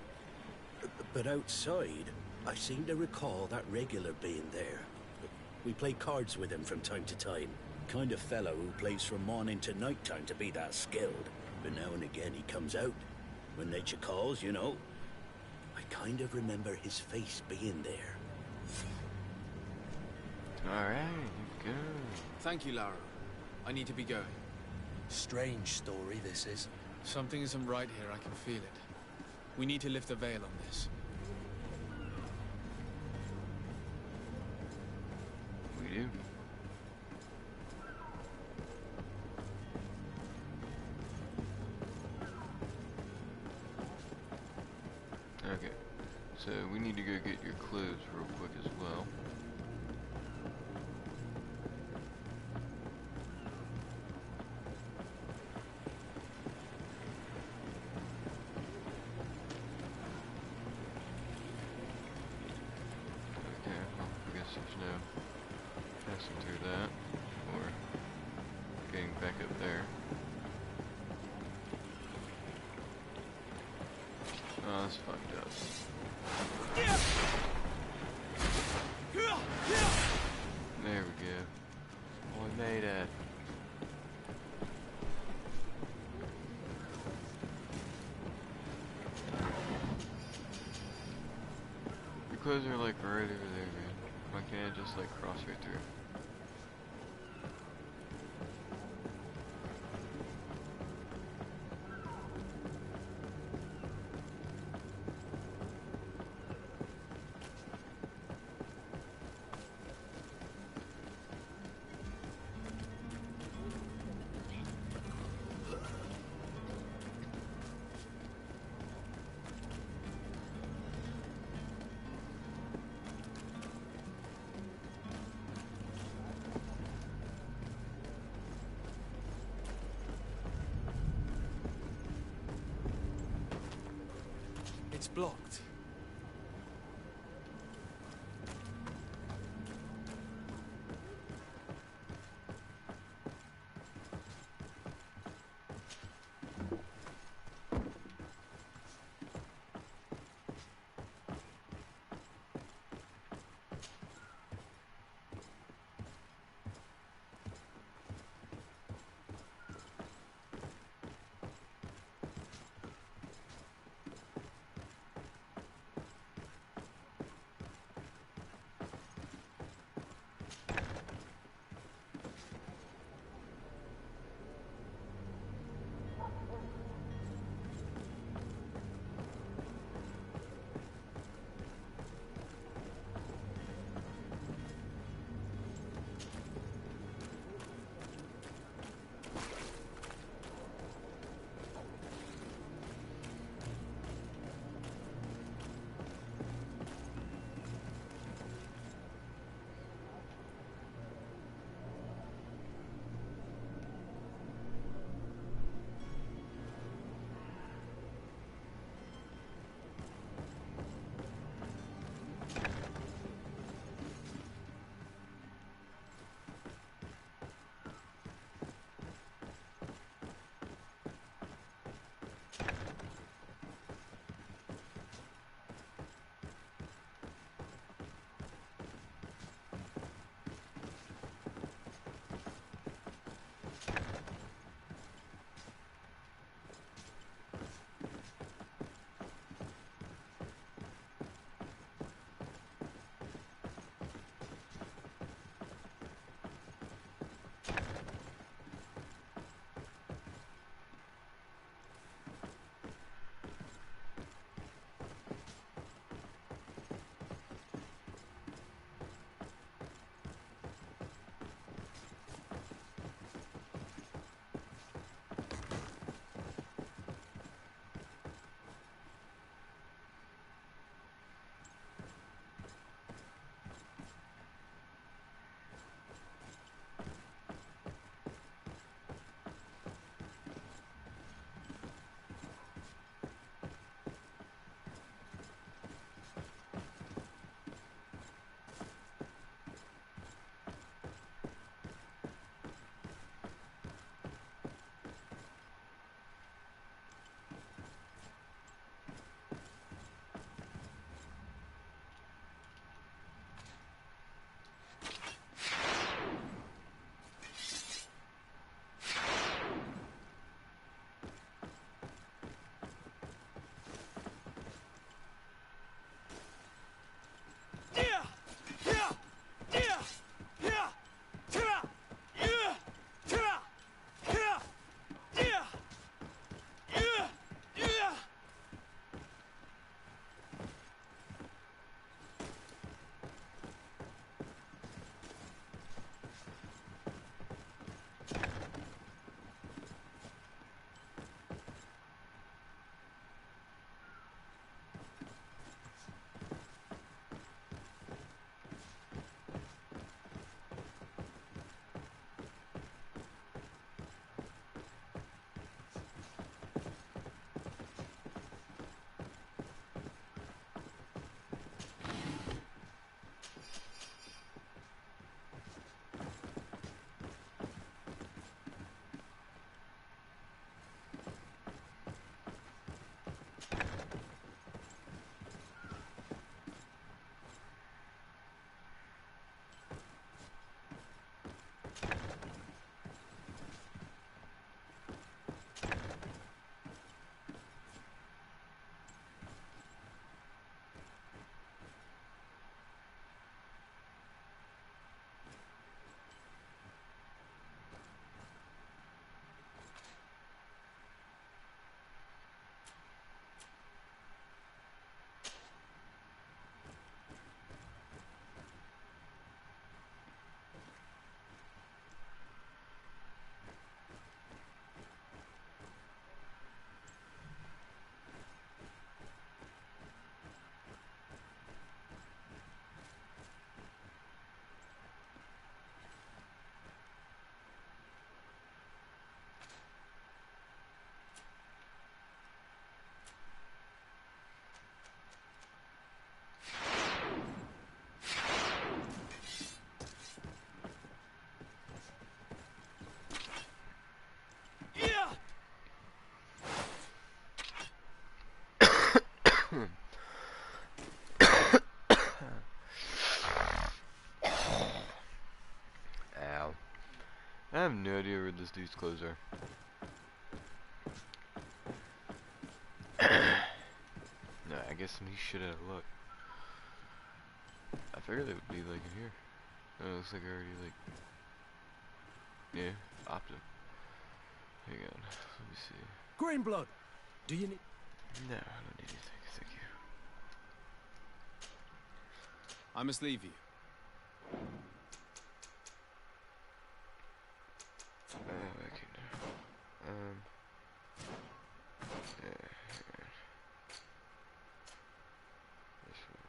But outside, I seem to recall that regular being there. We play cards with him from time to time. Kind of fellow who plays from morning to night time to be that skilled. But now and again he comes out. When nature calls, you know. I kind of remember his face being there. Alright, go. Thank you, Lauro. I need to be going. Strange story, this is. Something isn't right here, I can feel it. We need to lift the veil on this. We do. Okay, so we need to go get your clothes real quick as well. Okay, well, I guess there's no passing through that, or getting back up there. Oh, that's fucked up. There we go. Oh, I made it. Your clothes are like right over there, man. Why can't I just like cross right through? It's blocked. have no idea where this dude's clothes are. No, I guess he should have looked. I figured they would be like in here. Oh, it looks like I already like. Yeah, opted. Hang on, let me see. Green blood. Do you need? No, I don't need anything. Thank you. I must leave you. Okay, no. Yeah, hang on. This one.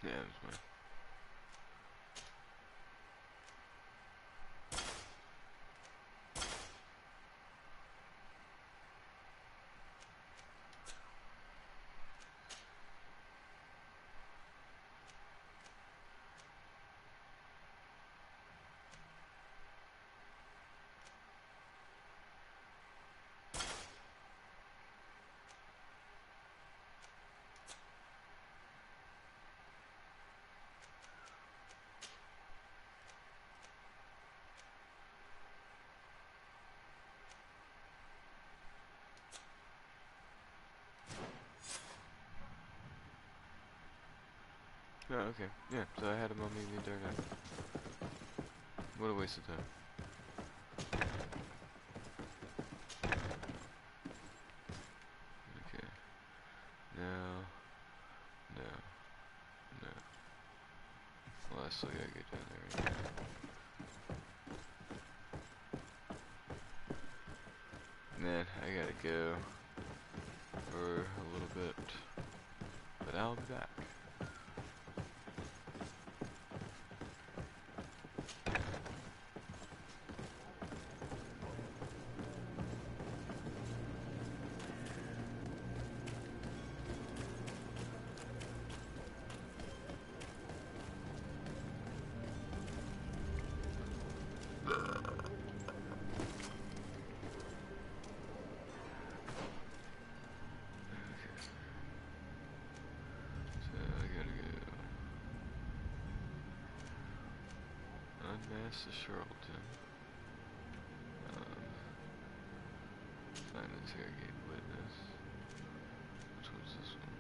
Yeah, that was mine. Oh, okay. Yeah, so I had him on me the entire time. What a waste of time. Okay. No. No. No. Well, I still gotta get down there anyway. Man, I gotta go for a little bit. But I'll be back. Master Charlton. Find interrogate witness. Which one's this one?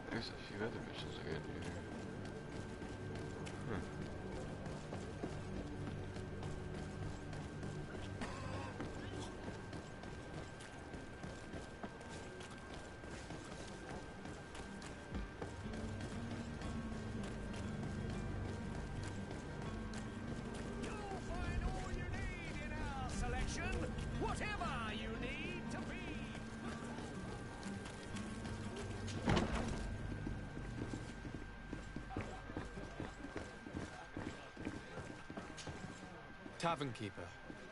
There's a few other missions I gotta do here. Huh. Whatever you need to be. Tavern keeper.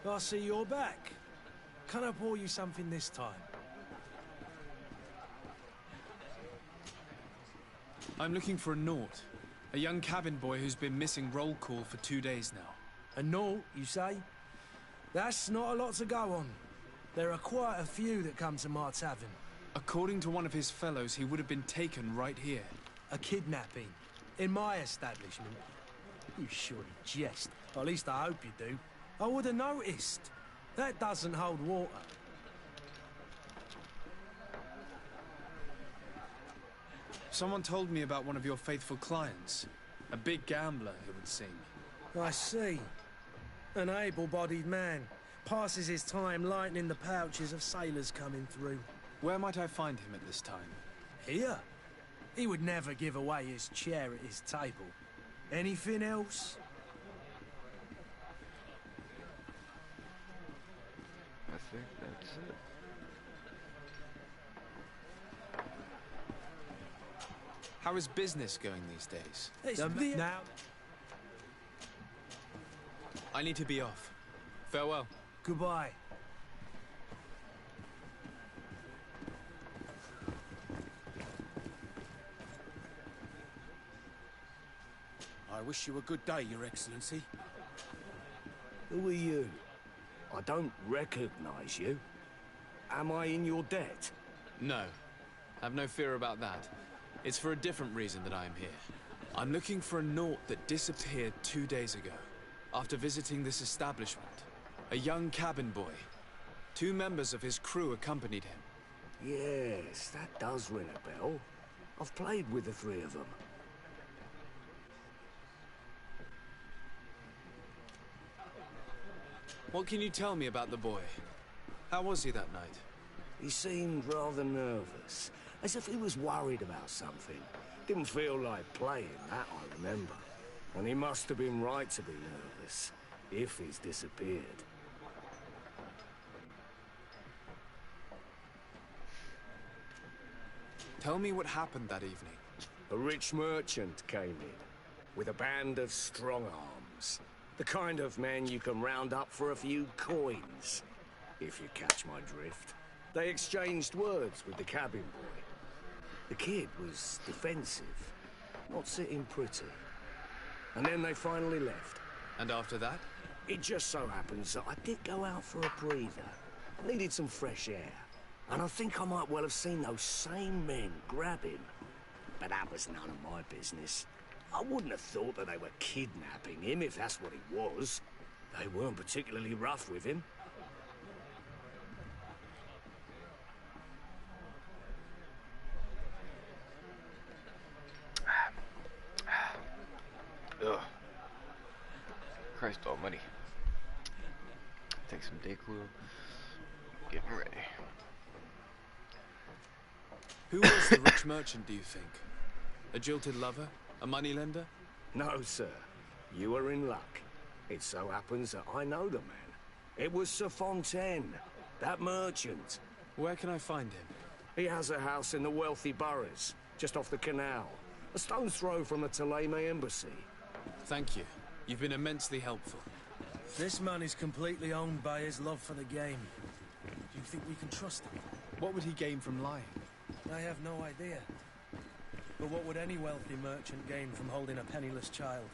I see you're back. Can I pour you something this time? I'm looking for a Naut. A young cabin boy who's been missing roll call for 2 days now. A Naut, you say? That's not a lot to go on. There are quite a few that come to my tavern. According to one of his fellows, he would have been taken right here. A kidnapping? In my establishment? You surely jest. At least I hope you do. I would have noticed. That doesn't hold water. Someone told me about one of your faithful clients. A big gambler, it would seem. I see. An able-bodied man. Passes his time lightening the pouches of sailors coming through. Where might I find him at this time? Here? He would never give away his chair at his table. Anything else? I think that's it. How is business going these days? Now... I need to be off. Farewell. Goodbye. wish you a good day, Your Excellency. Who are you? I don't recognize you. Am I in your debt? No. Have no fear about that. It's for a different reason that I am here. I'm looking for a Naut that disappeared 2 days ago, after visiting this establishment. A young cabin boy. 2 members of his crew accompanied him. Yes, that does ring a bell. I've played with the 3 of them. What can you tell me about the boy? How was he that night? He seemed rather nervous, as if he was worried about something. Didn't feel like playing, that I remember. And he must have been right to be nervous, if he's disappeared. Tell me what happened that evening. A rich merchant came in, with a band of strong arms. The kind of men you can round up for a few coins, if you catch my drift. They exchanged words with the cabin boy. The kid was defensive, not sitting pretty. And then they finally left. And after that? It just so happens that I did go out for a breather. Needed some fresh air. And I think I might well have seen those same men grab him. But that was none of my business. I wouldn't have thought that they were kidnapping him, if that's what it was. They weren't particularly rough with him. Ugh. Christ almighty. Take some Dayquil. Get me ready. Who was the rich merchant, do you think? A jilted lover? A moneylender? No, sir. You are in luck. It so happens that I know the man. It was Sir Fontaine, that merchant. Where can I find him? He has a house in the wealthy boroughs, just off the canal. A stone's throw from the Thélème embassy. Thank you. You've been immensely helpful. This man is completely owned by his love for the game. Do you think we can trust him? What would he gain from lying? I have no idea. But what would any wealthy merchant gain from holding a penniless child?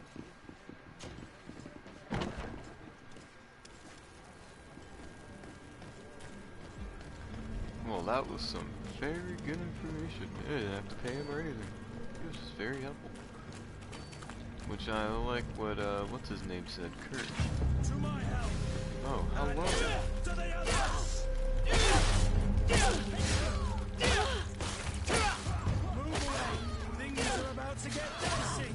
Well, that was some very good information. I didn't have to pay him or anything. It was just very helpful. Which I like what, what's his name said? Kurt. To my help! Oh, hello! To the others! Move away! Things are about to get dicey!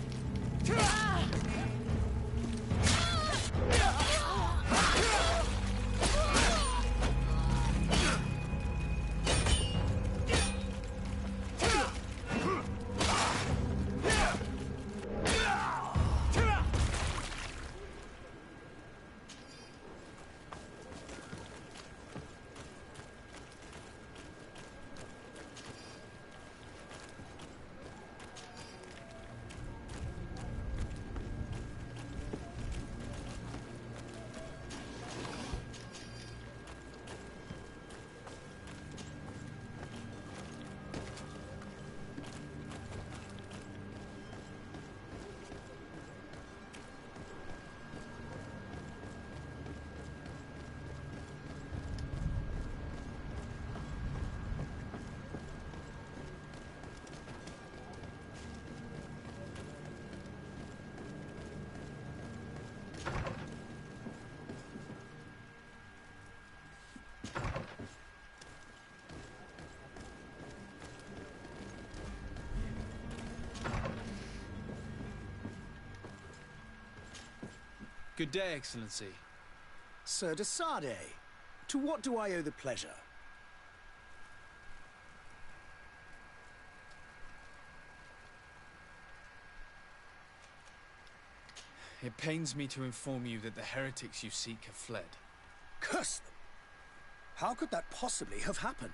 Good day, Excellency. Sir de Sardet, to what do I owe the pleasure? It pains me to inform you that the heretics you seek have fled. Curse them! How could that possibly have happened?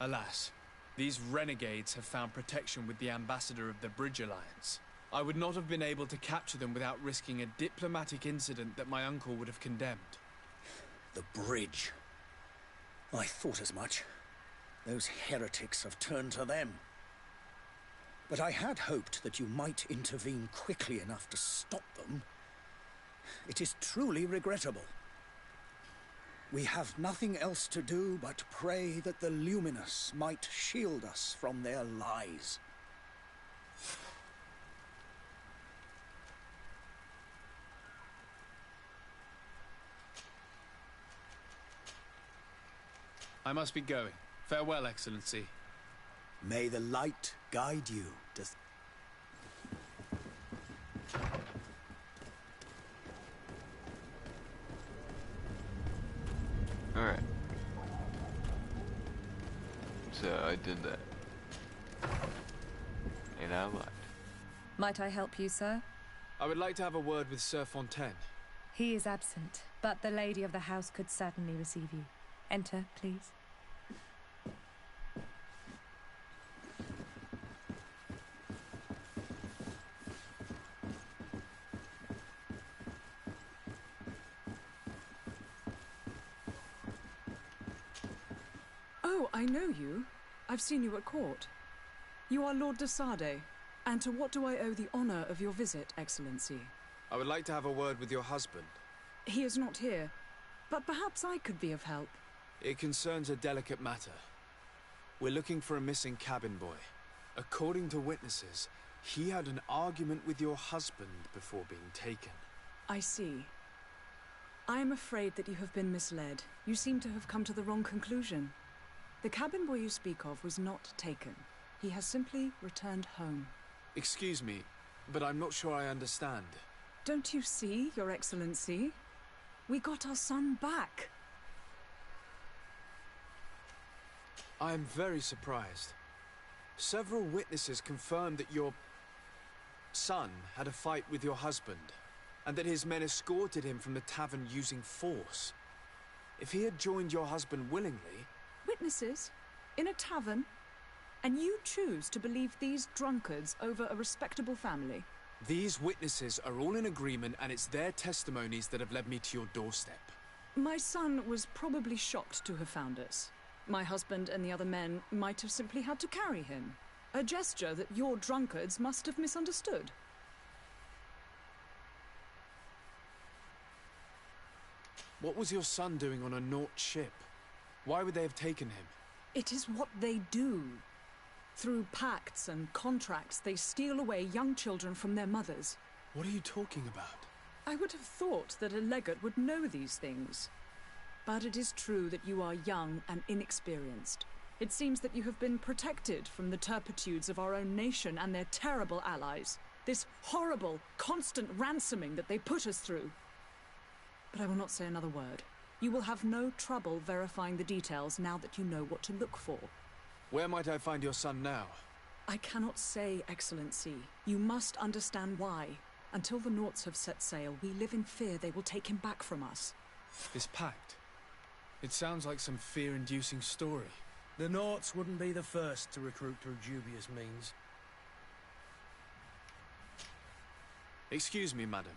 Alas, these renegades have found protection with the ambassador of the Bridge Alliance. I would not have been able to capture them without risking a diplomatic incident that my uncle would have condemned. The bridge. I thought as much. Those heretics have turned to them. but I had hoped that you might intervene quickly enough to stop them. It is truly regrettable. We have nothing else to do but pray that the Luminous might shield us from their lies. I must be going. Farewell, Excellency. May the light guide you. Alright. So I did that. And I lied. Might I help you, sir? I would like to have a word with Sir Fontaine. He is absent, but the lady of the house could certainly receive you. Enter, please. Oh, I know you. I've seen you at court. You are Lord de Sade. And to what do I owe the honor of your visit, Excellency? I would like to have a word with your husband. He is not here, but perhaps I could be of help. It concerns a delicate matter. We're looking for a missing cabin boy. According to witnesses, he had an argument with your husband before being taken. I see. I am afraid that you have been misled. You seem to have come to the wrong conclusion. The cabin boy you speak of was not taken. He has simply returned home. Excuse me, but I'm not sure I understand. Don't you see, Your Excellency? We got our son back. I am very surprised. Several witnesses confirmed that your son had a fight with your husband, and that his men escorted him from the tavern using force. If he had joined your husband willingly... Witnesses? In a tavern? And you choose to believe these drunkards over a respectable family? These witnesses are all in agreement, and it's their testimonies that have led me to your doorstep. My son was probably shocked to have found us. My husband and the other men might have simply had to carry him. A gesture that your drunkards must have misunderstood. What was your son doing on a Naut ship? Why would they have taken him? It is what they do. Through pacts and contracts, they steal away young children from their mothers. What are you talking about? I would have thought that a legate would know these things. But it is true that you are young and inexperienced. It seems that you have been protected from the turpitudes of our own nation and their terrible allies. This horrible, constant ransoming that they put us through. But I will not say another word. You will have no trouble verifying the details now that you know what to look for. Where might I find your son now? I cannot say, Excellency. You must understand why. Until the Nauts have set sail, we live in fear they will take him back from us. This pact? It sounds like some fear-inducing story. The Nauts wouldn't be the first to recruit through dubious means. Excuse me, madam,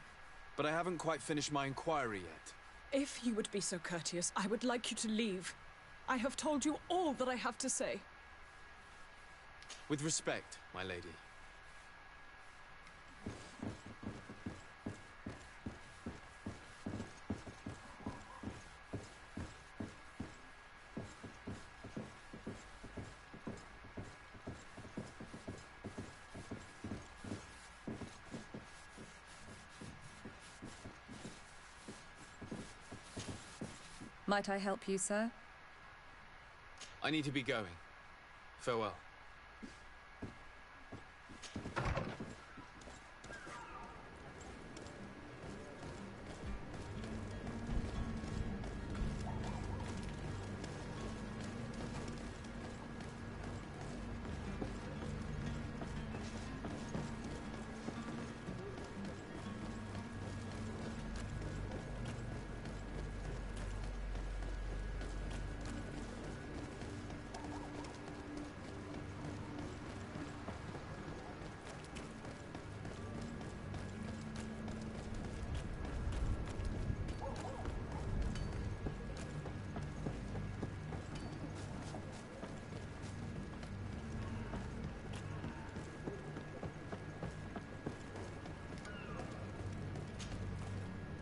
but I haven't quite finished my inquiry yet. If you would be so courteous, I would like you to leave. I have told you all that I have to say. With respect, my lady. Might I help you, sir? I need to be going. Farewell.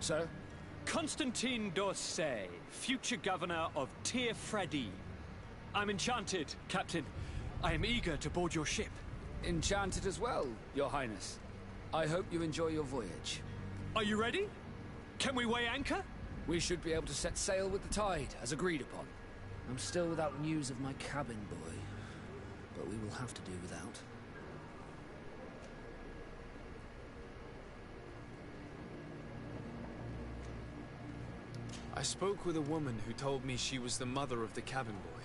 Sir? Constantine d'Orsay, future governor of Tir-Fredi. I'm enchanted, Captain. I am eager to board your ship. Enchanted as well, Your Highness. I hope you enjoy your voyage. Are you ready? Can we weigh anchor? We should be able to set sail with the tide, as agreed upon. I'm still without news of my cabin boy, but we will have to do without. I spoke with a woman who told me she was the mother of the cabin boy.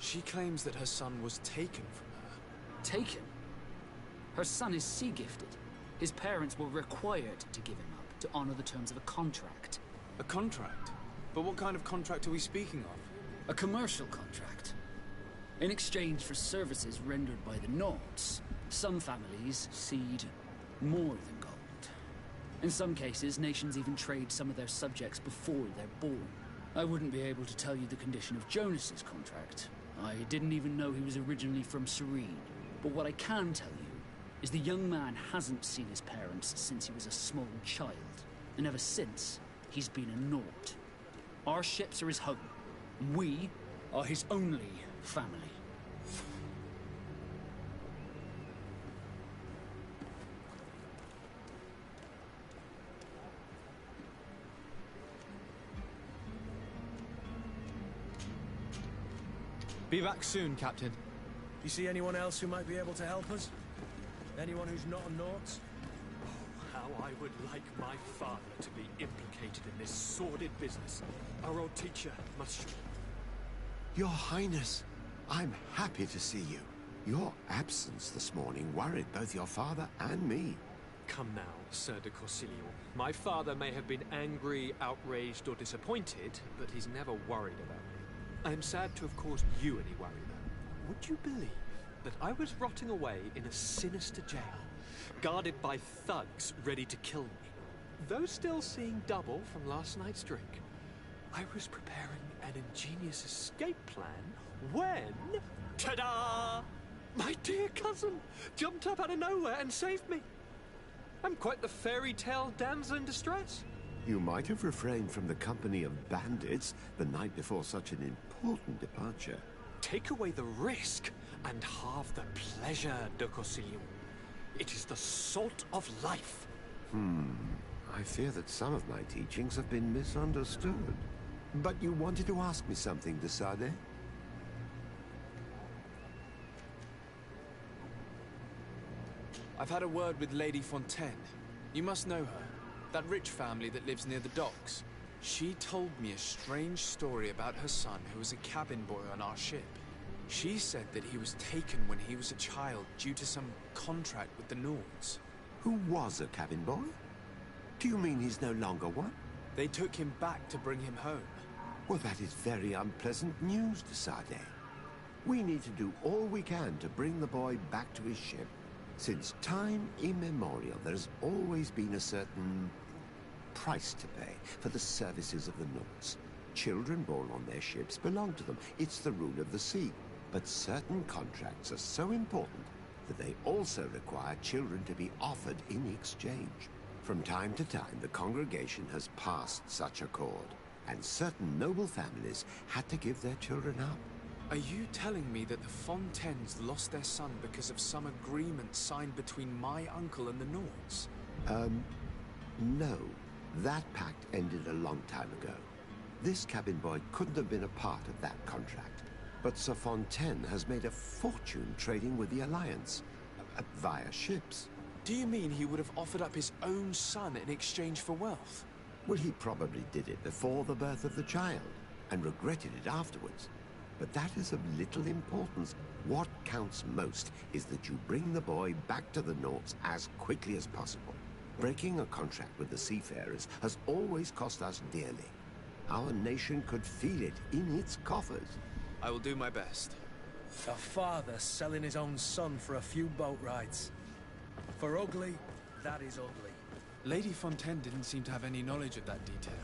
She claims that her son was taken from her. Taken? Her son is sea-gifted. His parents were required to give him up to honor the terms of a contract. A contract? But what kind of contract are we speaking of? A commercial contract. In exchange for services rendered by the Nords, some families cede more than gold. In some cases, nations even trade some of their subjects before they're born. I wouldn't be able to tell you the condition of Jonas's contract. I didn't even know he was originally from Serene. But what I can tell you is the young man hasn't seen his parents since he was a small child. And ever since, he's been a Nord. Our ships are his home. We are his only family. Be back soon, Captain. You see anyone else who might be able to help us? Anyone who's not a Naut? How I would like my father to be implicated in this sordid business. Our old teacher, Monsieur. Your Highness, I'm happy to see you. Your absence this morning worried both your father and me. Come now, Sir de Corsilion. My father may have been angry, outraged, or disappointed, but he's never worried about me. I am sad to have caused you any worry, though. Would you believe that I was rotting away in a sinister jail, guarded by thugs ready to kill me? Though still seeing double from last night's drink, I was preparing an ingenious escape plan when... ta-da! My dear cousin jumped up out of nowhere and saved me. I'm quite the fairy tale damsel in distress. You might have refrained from the company of bandits the night before such an important departure. Take away the risk and halve the pleasure, de Corsilion. It is the salt of life. I fear that some of my teachings have been misunderstood. But you wanted to ask me something, de Sade? I've had a word with Lady Fontaine. You must know her. That rich family that lives near the docks. She told me a strange story about her son who was a cabin boy on our ship. She said that he was taken when he was a child due to some contract with the Nords. Who was a cabin boy? Do you mean he's no longer one? They took him back to bring him home. Well, that is very unpleasant news, de Sade. We need to do all we can to bring the boy back to his ship. Since time immemorial, there has always been a certain price to pay for the services of the Nords. Children born on their ships belong to them. It's the rule of the sea. But certain contracts are so important that they also require children to be offered in exchange. From time to time, the congregation has passed such accord, and certain noble families had to give their children up. Are you telling me that the Fontaines lost their son because of some agreement signed between my uncle and the Nords? No. That pact ended a long time ago. This cabin boy couldn't have been a part of that contract. But Sir Fontaine has made a fortune trading with the Alliance, via ships. Do you mean he would have offered up his own son in exchange for wealth? Well, he probably did it before the birth of the child, and regretted it afterwards. But that is of little importance. What counts most is that you bring the boy back to the Nords as quickly as possible. Breaking a contract with the seafarers has always cost us dearly. Our nation could feel it in its coffers. I will do my best. A father selling his own son for a few boat rides. For ugly, that is ugly. Lady Fontaine didn't seem to have any knowledge of that detail.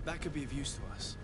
That could be of use to us.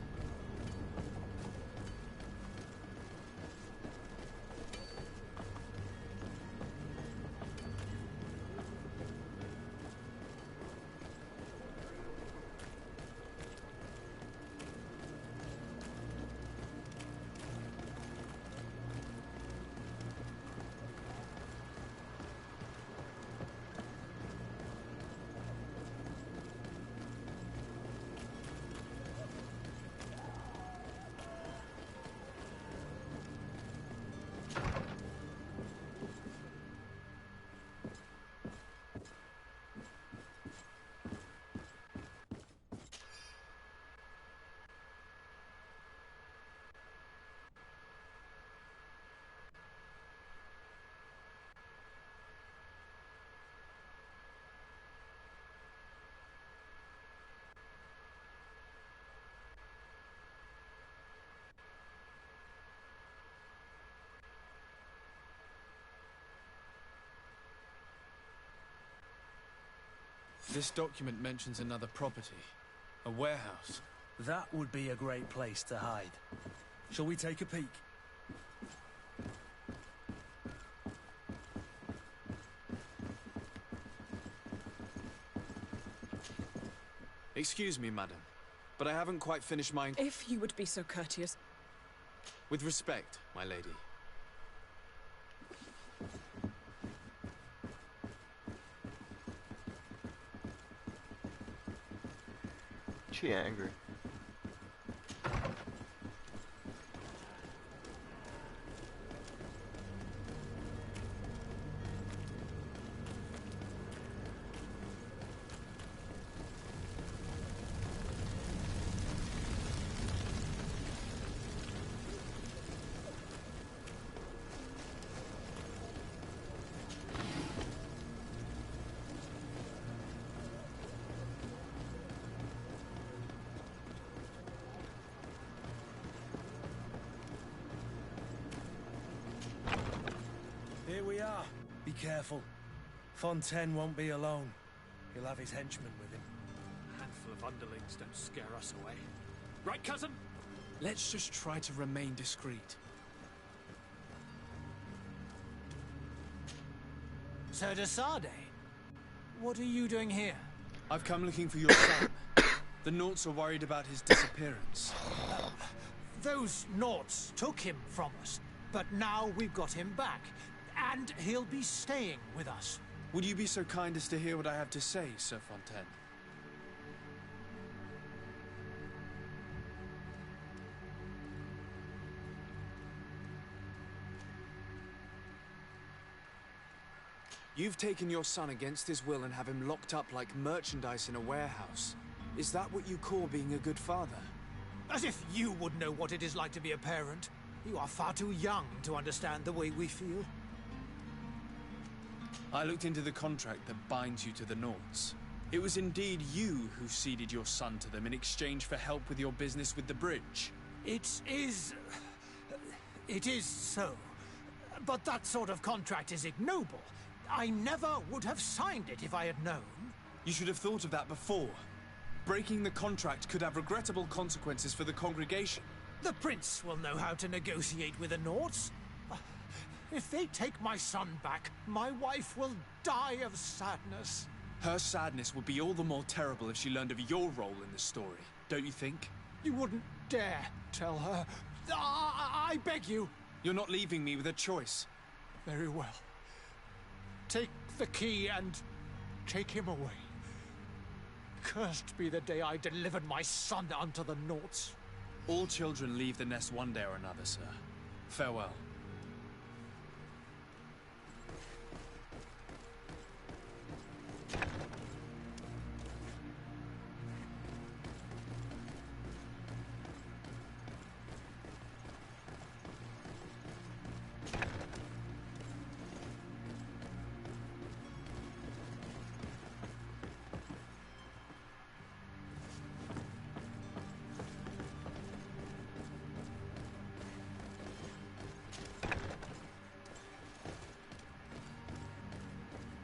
This document mentions another property. A warehouse. That would be a great place to hide. Shall we take a peek? Excuse me, madam, but I haven't quite finished my... If you would be so courteous. With respect, my lady. She angry. Here we are. Be careful. Fontaine won't be alone. He'll have his henchmen with him. A handful of underlings don't scare us away. Right, cousin? Let's just try to remain discreet. Sir de Sade, what are you doing here? I've come looking for your son. The Naughts are worried about his disappearance. Those Naughts took him from us, but now we've got him back, and he'll be staying with us. Would you be so kind as to hear what I have to say, Sir Fontaine? You've taken your son against his will and have him locked up like merchandise in a warehouse. Is that what you call being a good father? As if you would know what it is like to be a parent. You are far too young to understand the way we feel. I looked into the contract that binds you to the Naughts. It was indeed you who ceded your son to them in exchange for help with your business with the bridge. It is so. But that sort of contract is ignoble. I never would have signed it if I had known. You should have thought of that before. Breaking the contract could have regrettable consequences for the congregation. The prince will know how to negotiate with the Naughts. If they take my son back, my wife will die of sadness. Her sadness would be all the more terrible if she learned of your role in the story, don't you think? You wouldn't dare tell her. I beg you. You're not leaving me with a choice. Very well. Take the key and take him away. Cursed be the day I delivered my son unto the Naughts. All children leave the nest one day or another, sir. Farewell.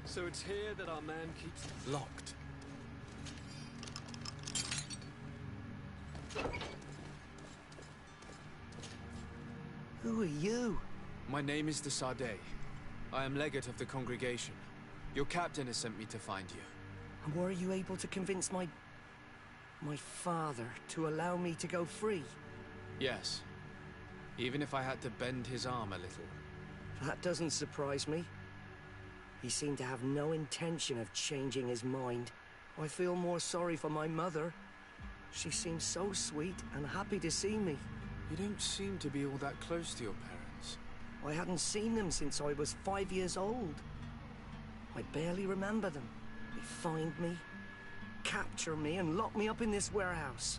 So it's here that our man keeps... Locked. Who are you? My name is de Sade. I am legate of the congregation. Your captain has sent me to find you. And were you able to convince my father to allow me to go free? Yes. Even if I had to bend his arm a little. That doesn't surprise me. He seemed to have no intention of changing his mind. I feel more sorry for my mother. She seemed so sweet and happy to see me. You don't seem to be all that close to your parents. I hadn't seen them since I was 5 years old. I barely remember them. They find me, capture me, and lock me up in this warehouse.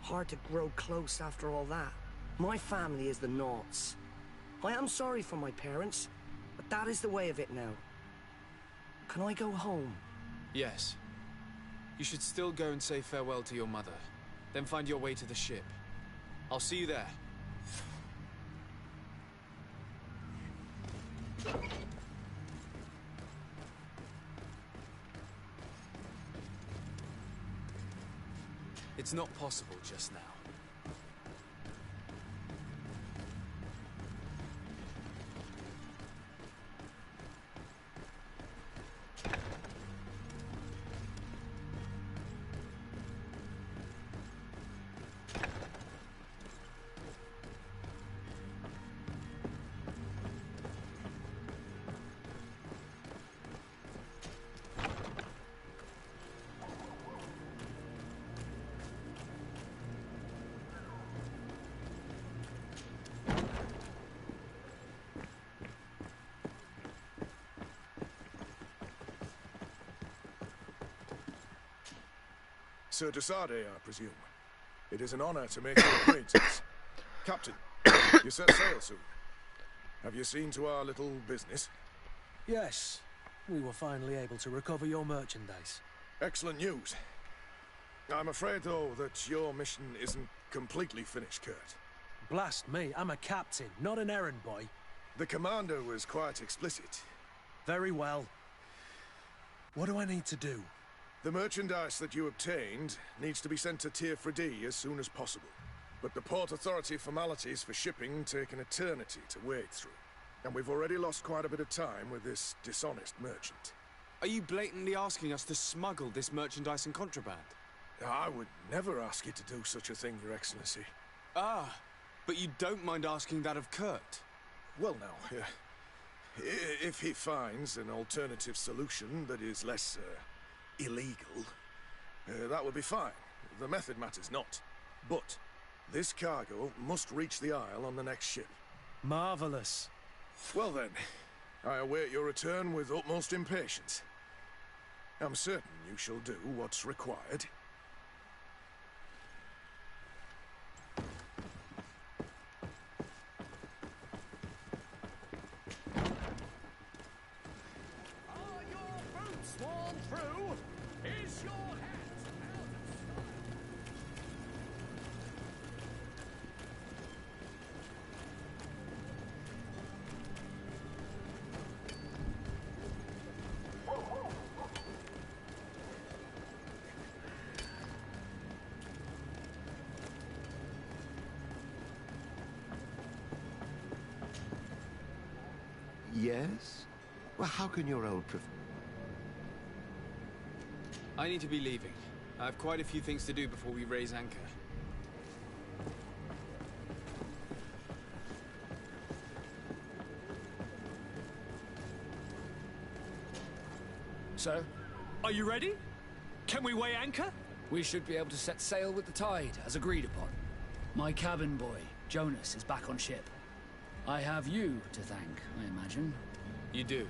Hard to grow close after all that. My family is the Naughts. I am sorry for my parents, but that is the way of it now. Can I go home? Yes. You should still go and say farewell to your mother. Then find your way to the ship. I'll see you there. It's not possible just now. Sir Desade, I presume. It is an honor to make your acquaintance. Captain, you set sail soon. Have you seen to our little business? Yes. We were finally able to recover your merchandise. Excellent news. I'm afraid, though, that your mission isn't completely finished, Kurt. Blast me, I'm a captain, not an errand boy. The commander was quite explicit. Very well. What do I need to do? The merchandise that you obtained needs to be sent to Tier 4D as soon as possible. But the Port Authority formalities for shipping take an eternity to wade through. And we've already lost quite a bit of time with this dishonest merchant. Are you blatantly asking us to smuggle this merchandise and contraband? I would never ask you to do such a thing, Your Excellency. Ah, but you don't mind asking that of Kurt? Well, now, if he finds an alternative solution that is less, illegal, that would be fine. The method matters not. But this cargo must reach the Isle on the next ship. Marvelous. Well then, I await your return with utmost impatience. I'm certain you shall do what's required. Are your boots worn through? Is your hat out of stock? Yes? Well, how can your old I need to be leaving. I have quite a few things to do before we raise anchor. So, Are you ready? Can we weigh anchor? we should be able to set sail with the tide, as agreed upon. My cabin boy, Jonas, is back on ship. I have you to thank, I imagine. You do.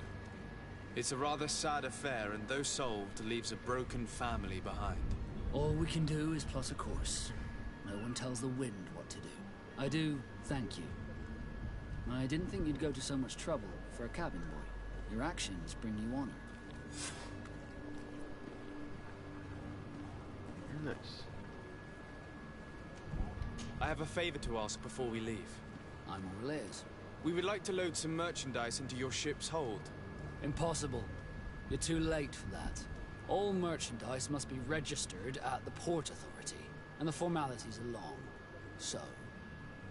It's a rather sad affair, and though solved, leaves a broken family behind. All we can do is plot a course. No one tells the wind what to do. I do thank you. I didn't think you'd go to so much trouble for a cabin boy. Your actions bring you honor. Nice. I have a favor to ask before we leave. I'm all ears. We would like to load some merchandise into your ship's hold. Impossible. You're too late for that. All merchandise must be registered at the Port Authority, and the formalities are long. So,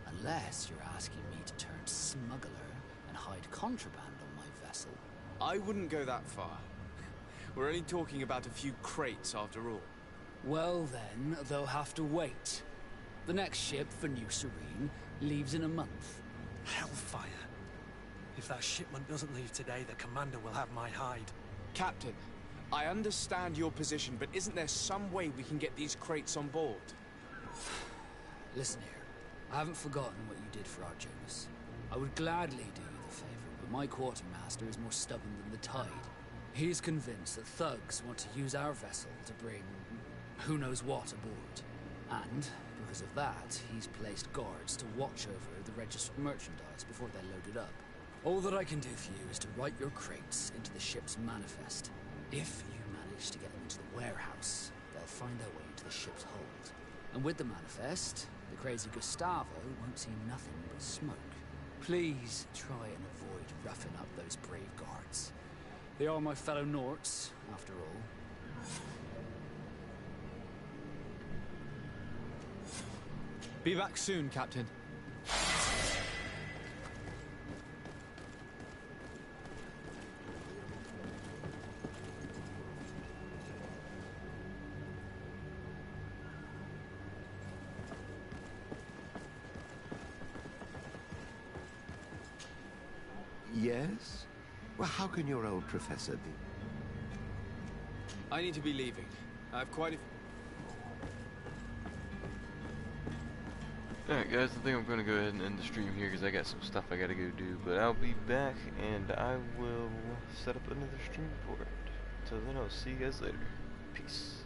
unless you're asking me to turn smuggler and hide contraband on my vessel... I wouldn't go that far. We're only talking about a few crates after all. Well then, they'll have to wait. The next ship for New Serene leaves in a month. Hellfire. If that shipment doesn't leave today, the commander will have my hide. Captain, I understand your position, but isn't there some way we can get these crates on board? Listen here. I haven't forgotten what you did for our Jonas. I would gladly do you the favor, but my quartermaster is more stubborn than the tide. He's convinced that thugs want to use our vessel to bring who knows what aboard. And, because of that, he's placed guards to watch over the registered merchandise before they load it up. All that I can do for you is to write your crates into the ship's manifest. If you manage to get them into the warehouse, they'll find their way into the ship's hold. And with the manifest, the crazy Gustavo won't see nothing but smoke. Please try and avoid roughing up those brave guards. They are my fellow Norts, after all. Be back soon, Captain. Yes? Well, how can your old professor be? I need to be leaving. I have quite a... Alright guys, I think I'm going to go ahead and end the stream here because I got some stuff I got to go do. But I'll be back and I will set up another stream for it. Until then, I'll see you guys later. Peace.